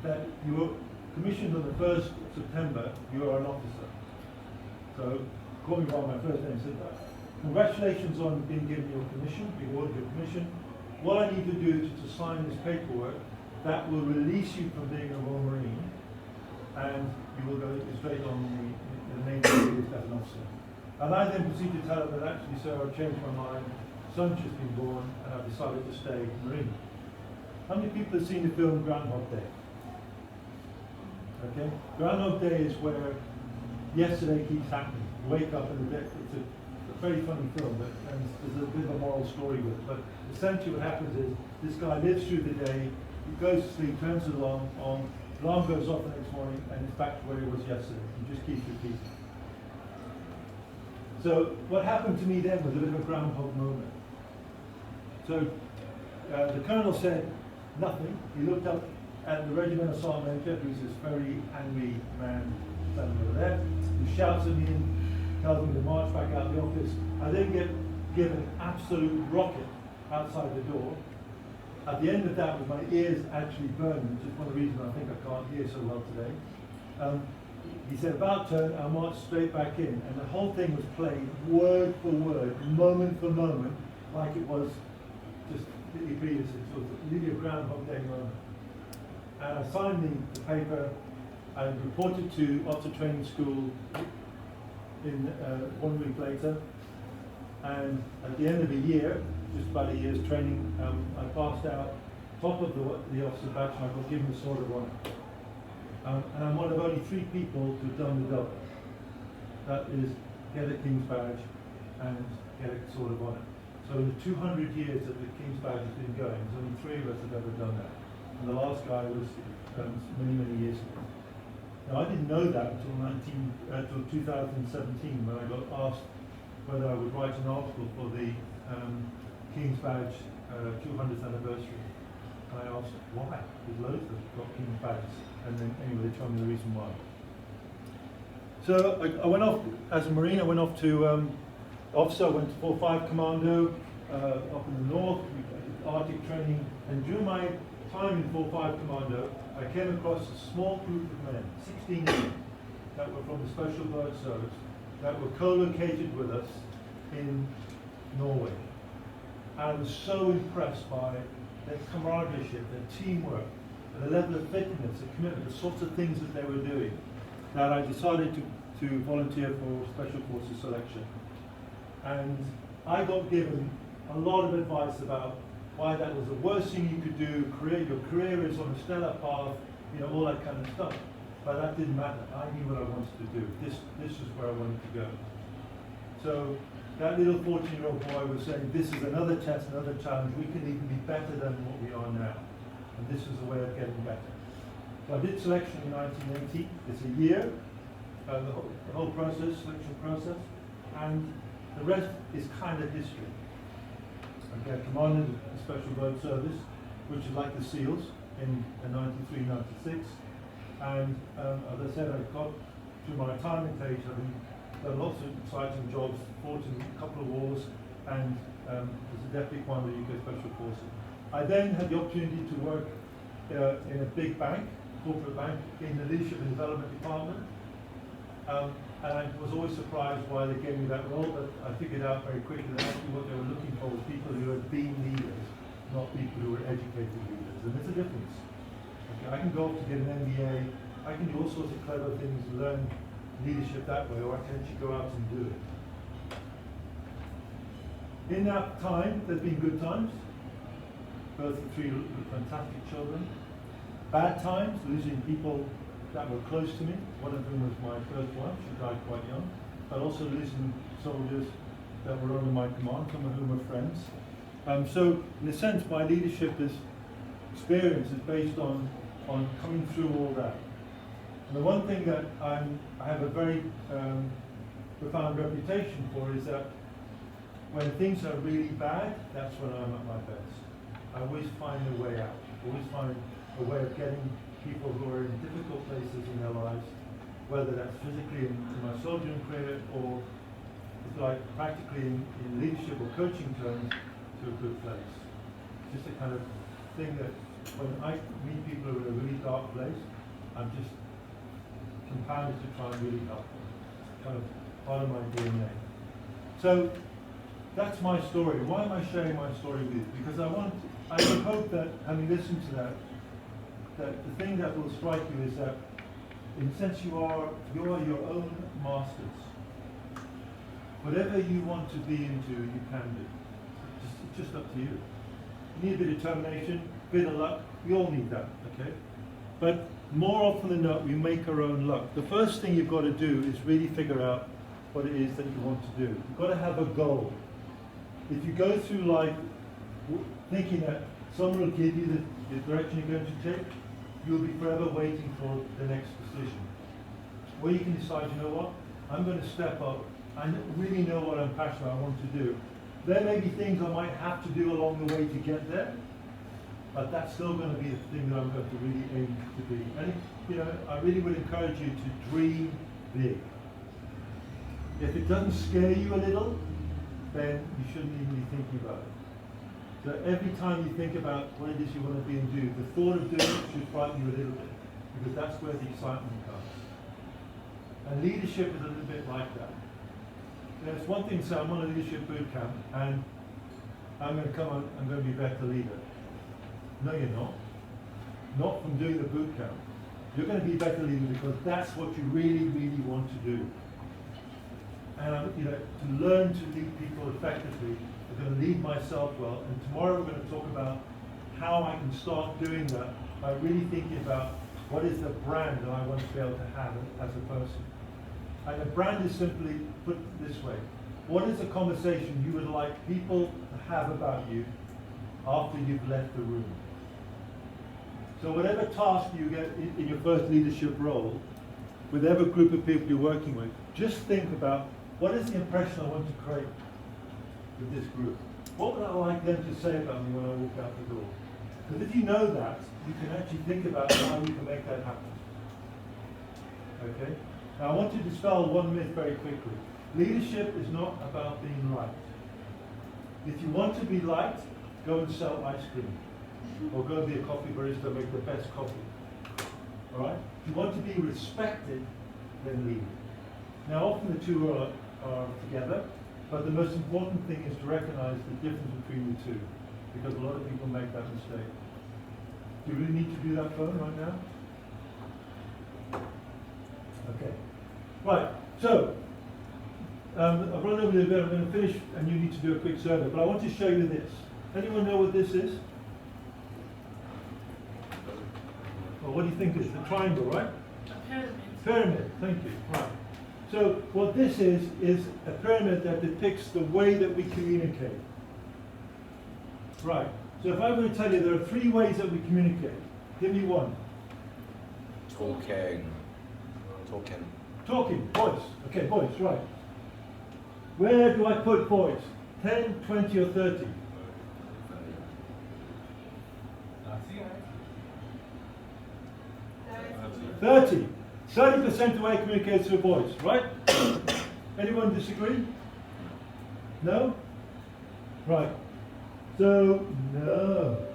that you were commissioned on the 1st of September, you are an officer. So, called me by my first name, said, congratulations on being given your commission, being awarded your commission. What I need to do is to sign this paperwork that will release you from being a Royal Marine, and you will go straight on the Navy as an officer. And I then proceed to tell them that actually, sir, I've changed my mind, son's just been born, and I've decided to stay Marine. How many people have seen the film Groundhog Day? Okay, Groundhog Day is where yesterday keeps happening. You wake up and it's a very funny film, but and there's a bit of a moral story with it. But essentially what happens is this guy lives through the day, he goes to sleep, turns the alarm on, alarm goes off the next morning, and it's back to where he was yesterday. He just keeps repeating. So what happened to me then was a bit of a groundhog moment. So the colonel said nothing. He looked up at the regimental sergeant major, who's this very angry man standing over there, who shouts at me and tells me to march back out of the office. I then get given an absolute rocket outside the door. At the end of that, with my ears actually burning, which is one of the reasons I think I can't hear so well today. He said, about turn, I'll march straight back in. And the whole thing was played word for word, moment for moment, like it was just the previous. It was really a Groundhog Day moment. And I signed the paper and reported to Officer Training School in 1 week later. And at the end of a year, just about a year's training, I passed out top of the officer badge and I got given the Sword of Honor. And I'm one of only 3 people to have done the double. That is, get a King's Badge and get a Sword of Honor. So in the 200 years that the King's Badge has been going, there's only 3 of us have ever done that. And the last guy was many, many years ago. Now I didn't know that until 2017 when I got asked whether I would write an article for the King's Badge 200th anniversary. And I asked why, because loads of got King's Badges. And then anyway, they told me the reason why. So I went off, as a Marine, I went off to officer, I went to 4-5 Commando up in the north, we did Arctic training, and during my time in 4-5 Commando, I came across a small group of men, 16 men, that were from the Special Bird Service, that were co-located with us in Norway. And I was so impressed by their camaraderie, their teamwork, the level of fitness, the commitment, the sorts of things that they were doing, that I decided to volunteer for Special Forces selection. And I got given a lot of advice about why that was the worst thing you could do, your career is on a stellar path, you know, all that kind of stuff. But that didn't matter. I knew what I wanted to do. This is where I wanted to go. So that little 14-year-old boy was saying, this is another test, another challenge. We can even be better than what we are now. And this is a way of getting better. So I did selection in 1980. It's a year, the whole process, selection process, and the rest is kind of history. I commanded the Special Bird Service, which is like the SEALs in 93, 96. And as I said, I got through my retirement age, having done lots of exciting jobs, fought in a couple of wars, and was a deputy commander of the UK Special Forces. I then had the opportunity to work in a big bank, corporate bank, in the Leadership and Development Department. And I was always surprised why they gave me that role, but I figured out very quickly that actually what they were looking for was people who had been leaders, not people who were educated leaders. And there's a difference. Okay, I can go off to get an MBA, I can do all sorts of clever things, learn leadership that way, or I can actually go out and do it. In that time, there's been good times. Birth of 3 fantastic children. Bad times, losing people that were close to me. One of them was my first wife, she died quite young. But also losing soldiers that were under my command, some of whom were friends. So in a sense, my leadership experience is based on coming through all that. And the one thing that I have a very profound reputation for is that when things are really bad, that's when I'm at my best. I always find a way out, always find a way of getting people who are in difficult places in their lives, whether that's physically in my soldiering career or it's like practically in leadership or coaching terms, to a good place. It's just a kind of thing that when I meet people who are in a really dark place, I'm just compounded to try and really help them. It's kind of part of my DNA. So that's my story. Why am I sharing my story with you? Because I would hope that, having listened to that the thing that will strike you is that, in a sense, you are your own masters. Whatever you want to be into, you can do. It's just up to you. You need a bit of determination, a bit of luck. We all need that, okay? But more often than not, we make our own luck. The first thing you've got to do is really figure out what it is that you want to do. You've got to have a goal. If you go through life thinking that someone will give you the direction you're going to take, you'll be forever waiting for the next decision. Or you can decide, you know what, I'm going to step up. I really know what I'm passionate about, I want to do. There may be things I might have to do along the way to get there, but that's still going to be the thing that I'm going to really aim to be. And I really would encourage you to dream big. If it doesn't scare you a little, then you shouldn't even be thinking about it. So every time you think about what it is you want to be and do, the thought of doing it should frighten you a little bit, because that's where the excitement comes. And leadership is a little bit like that. There's one thing to say, I'm on a leadership bootcamp, and I'm going to come on, I'm going to be a better leader. No, you're not. Not from doing the bootcamp. You're going to be a better leader because that's what you really, really want to do. And to learn to lead people effectively, I'm going to lead myself well. And tomorrow we're going to talk about how I can start doing that by really thinking about what is the brand that I want to be able to have as a person. And a brand is simply put this way: what is a conversation you would like people to have about you after you've left the room? So whatever task you get in your first leadership role, with whatever group of people you're working with, just think about what is the impression I want to create with this group? What would I like them to say about me when I walk out the door? Because if you know that, you can actually think about how you can make that happen. Okay? Now I want to dispel one myth very quickly. Leadership is not about being liked. If you want to be liked, go and sell ice cream. Or go and be a coffee barista and make the best coffee. Alright? If you want to be respected, then lead. Now often the two are together, but the most important thing is to recognize the difference between the two, because a lot of people make that mistake. Do you really need to do that phone right now? Okay. Right, so I've run over a little bit, I'm going to finish and you need to do a quick survey, but I want to show you this. Anyone know what this is? Well, what do you think it is? The triangle, right? A pyramid. Pyramid, thank you. Right. So what this is a pyramid that depicts the way that we communicate. Right. So if I were to tell you there are 3 ways that we communicate, give me one. Talking, voice. Okay, voice, right. Where do I put voice? 10, 20, or 30? 30. 30% of the way I communicate through voice, right? Anyone disagree? No? Right. So, no.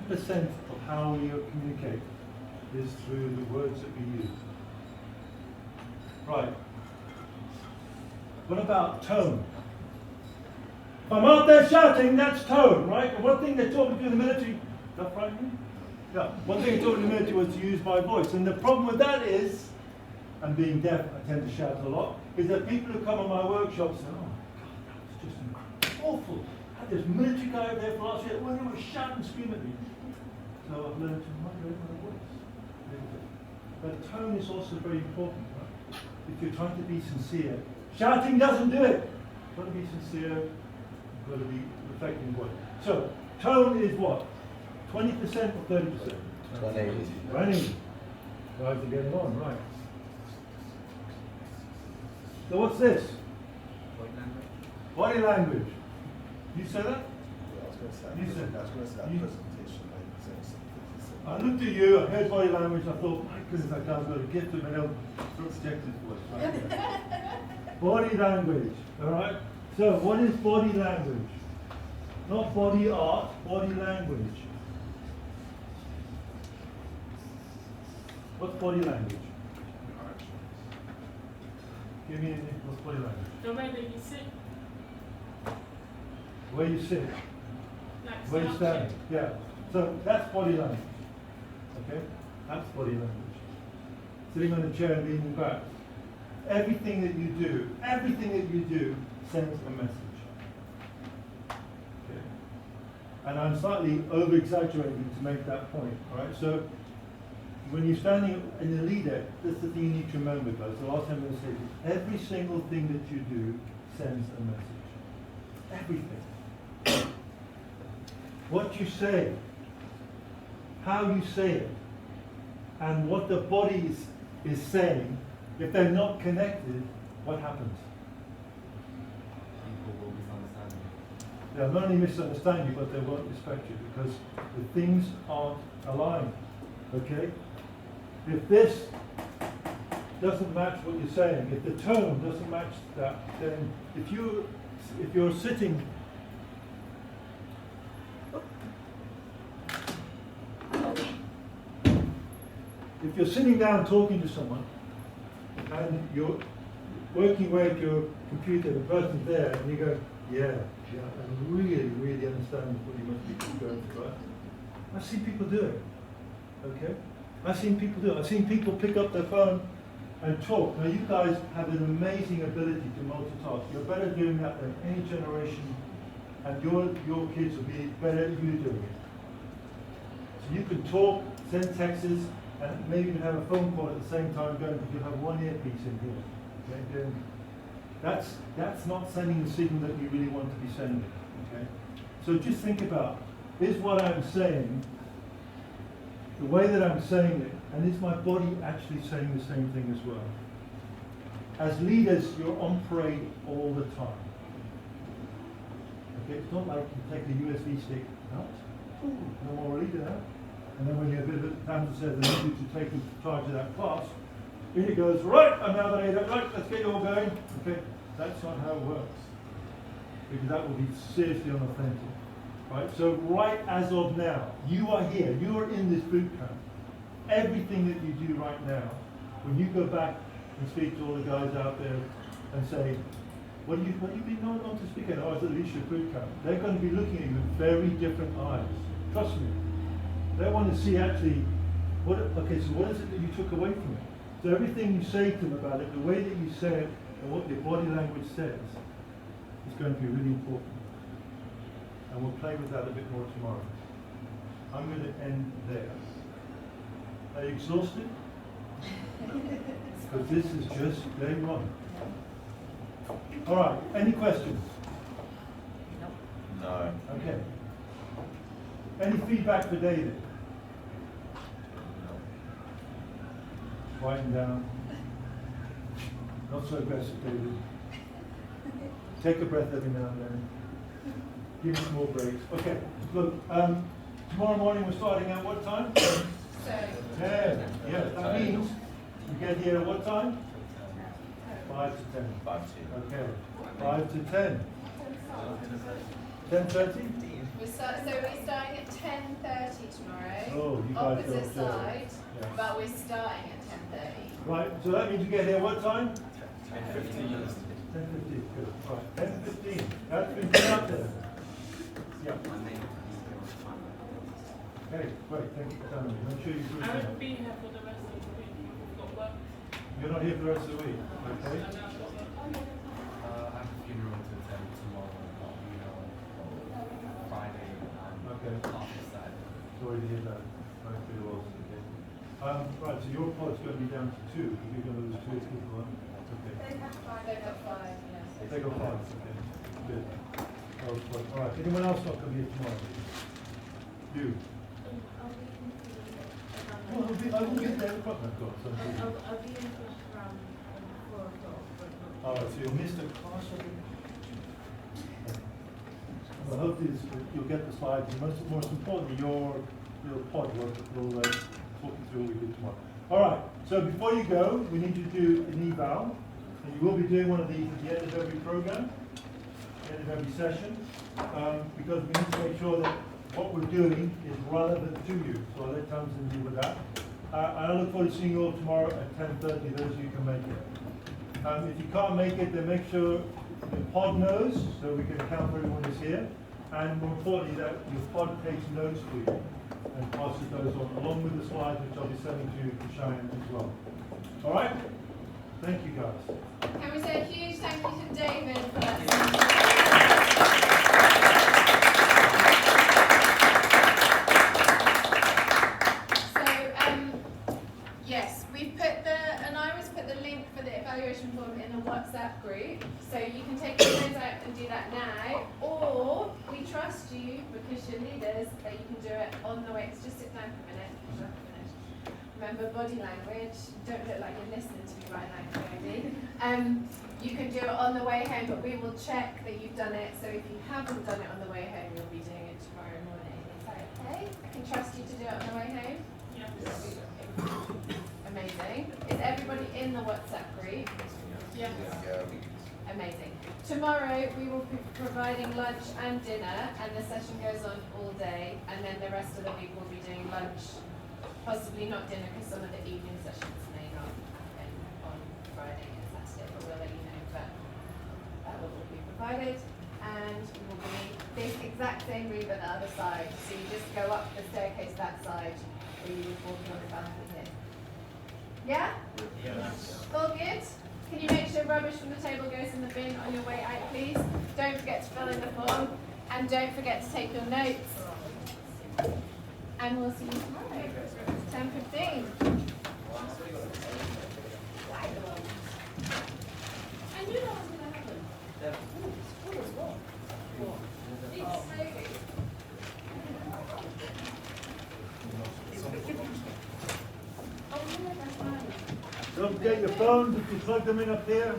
% of how we communicate is through the words that we use. Right. What about tone? If I'm out there shouting, that's tone, right? And one thing they're talking to in the military, is that frightening? Yeah. One thing they told me in the military was to use my voice. And the problem with that is, and being deaf, I tend to shout a lot, is that people who come on my workshops say, oh God, that was just awful. I had this military guy over there for last year, when he was shouting and screaming at me. So I've learned to moderate my voice a little bit. But tone is also very important, right? If you're trying to be sincere, shouting doesn't do it. You've got to be sincere, you've got to be reflecting voice. So, tone is what? 20% or 30%? 20. 20. Guys are getting on, right. So what's this? Body language. You say that? Yeah, I was going to say that. You said I was going to say that you- presentation. I looked at you, I heard body language, I thought, my goodness, that guy's got a gift of an elbow. Project his voice. Right? Body language, alright? So, what is body language? Not body art, body language. What's body language? Give me an what's body language? The way that you sit, The way you sit, like the way you stand. slouching. Yeah. So that's body language. Okay? That's body language. Sitting on a chair and leaning back. Everything that you do sends a message. Okay? And I'm slightly over-exaggerating to make that point. All right? So when you're standing in a leader, that's the thing you need to remember, guys. The last time I'm going to say this. Every single thing that you do sends a message. Everything. What you say, how you say it, and what the body is saying, if they're not connected, what happens? People will misunderstand you. They'll not only misunderstand you, but they won't respect you because the things aren't aligned. Okay? If this doesn't match what you're saying, if the tone doesn't match that, then if you're sitting down talking to someone and you're working away at your computer, the person's there, and you go, yeah, I really understand what you must be going through. Right? I've seen people do it. Okay? I've seen people pick up their phone and talk. Now you guys have an amazing ability to multitask. You're better doing that than any generation, and your kids will be better at you doing it. So you can talk, send texts, and maybe even have a phone call at the same time going because you have one earpiece in here. Okay? Then that's not sending the signal that you really want to be sending. Okay? So just think about, is what I'm saying, the way that I'm saying it, and is my body actually saying the same thing as well? As leaders, you're on parade all the time. Okay? It's not like you take a USB stick out, ooh, no more leader now. And then when you're a bit of a Tamzyn says, I need you to take charge of that class, in it goes, right, I'm now the leader, right, let's get you all going. Okay, that's not how it works. Because that will be seriously unauthentic. Right, so right as of now, you are here, you are in this boot camp. Everything that you do right now, when you go back and speak to all the guys out there and say, what do you been on to speak at? Oh, I was at the leadership boot camp. They're going to be looking at you with very different eyes. Trust me. They want to see actually, what is it that you took away from it? So everything you say to them about it, the way that you say it, and what your body language says, is going to be really important. And we'll play with that a bit more tomorrow. I'm going to end there. Are you exhausted? Because this is just day one. All right, any questions? No. Okay. Any feedback for David? Quieten down. Not so aggressive, David. Take a breath every now and then. Give me small breaks. Okay, look, tomorrow morning we're starting at what time? 10. Yeah, that means you get here at what time? 5 to 10. 5 to. Okay, 5 to 10. 10:30? We're starting at 10:30 tomorrow. Oh, you guys opposite don't side, yeah. but we're starting at 10:30. Right, so that means you get here what time? 10:15. 10:15, good. Right, 10:15. That's been put up there. Yeah. Okay, great, thank you for telling me. Make sure you do I that. won't be here for the rest of the week. We've got work. You're not here for the rest of the week, okay? And I've got work. I have a funeral to attend tomorrow, Friday, Okay. after Saturday. Sorry to hear that. Right, pretty well, okay. Right, so your pod's going to be down to 2, because you're going to lose 2 people, huh? Okay. They've got 5, yes. They got 5, okay. Good. All right, anyone else not going to be here tomorrow? You? Well, I will be there, I've got so. I'll be in around 4 o'clock. All right, so you'll miss the class. Well, hopefully you'll get the slides, and most importantly, your pod will talk you through what we do tomorrow. All right, so before you go, we need to do an eval. And you will be doing one of these at the end of every program, end of every session, because we need to make sure that what we're doing is relevant to you. So I'll let Tamzyn deal with that. I look forward to seeing you all tomorrow at 10:30, those of you who can make it. If you can't make it, then make sure the pod knows, so we can count for everyone who's here. And more importantly, that your pod takes notes for you and passes those on, along with the slides, which I'll be sending to Shayanna as well. All right? Thank you, guys. Can we say a huge thank you to David for that? Yes, we've put and I always put the link for the evaluation form in the WhatsApp group, so you can take your phones out and do that now, or we trust you, because you're leaders, that you can do it on the way. Just sit down for a minute. Remember body language, don't look like you're listening to me right now, Cody. You can do it on the way home, but we will check that you've done it, so if you haven't done it on the way home, you'll be doing it tomorrow morning. Is that okay? I can trust you to do it on the way home? Yeah. Amazing. Is everybody in the WhatsApp group? Yeah. Amazing. Tomorrow we will be providing lunch and dinner, and the session goes on all day, and then the rest of the week we'll be doing lunch, possibly not dinner, because some of the evening sessions may not happen on Friday and Saturday, but we'll let you know. But that will all be provided, and we will be this exact same room but the other side. So you just go up the staircase that side, or you would walk on the balcony here. Yeah? Yes. All good? Can you make sure rubbish from the table goes in the bin on your way out, please? Don't forget to fill in the form, and don't forget to take your notes. And we'll see you tomorrow, 10:15. I knew that was going to happen. School as well. Don't forget your phones if you plug them in up here.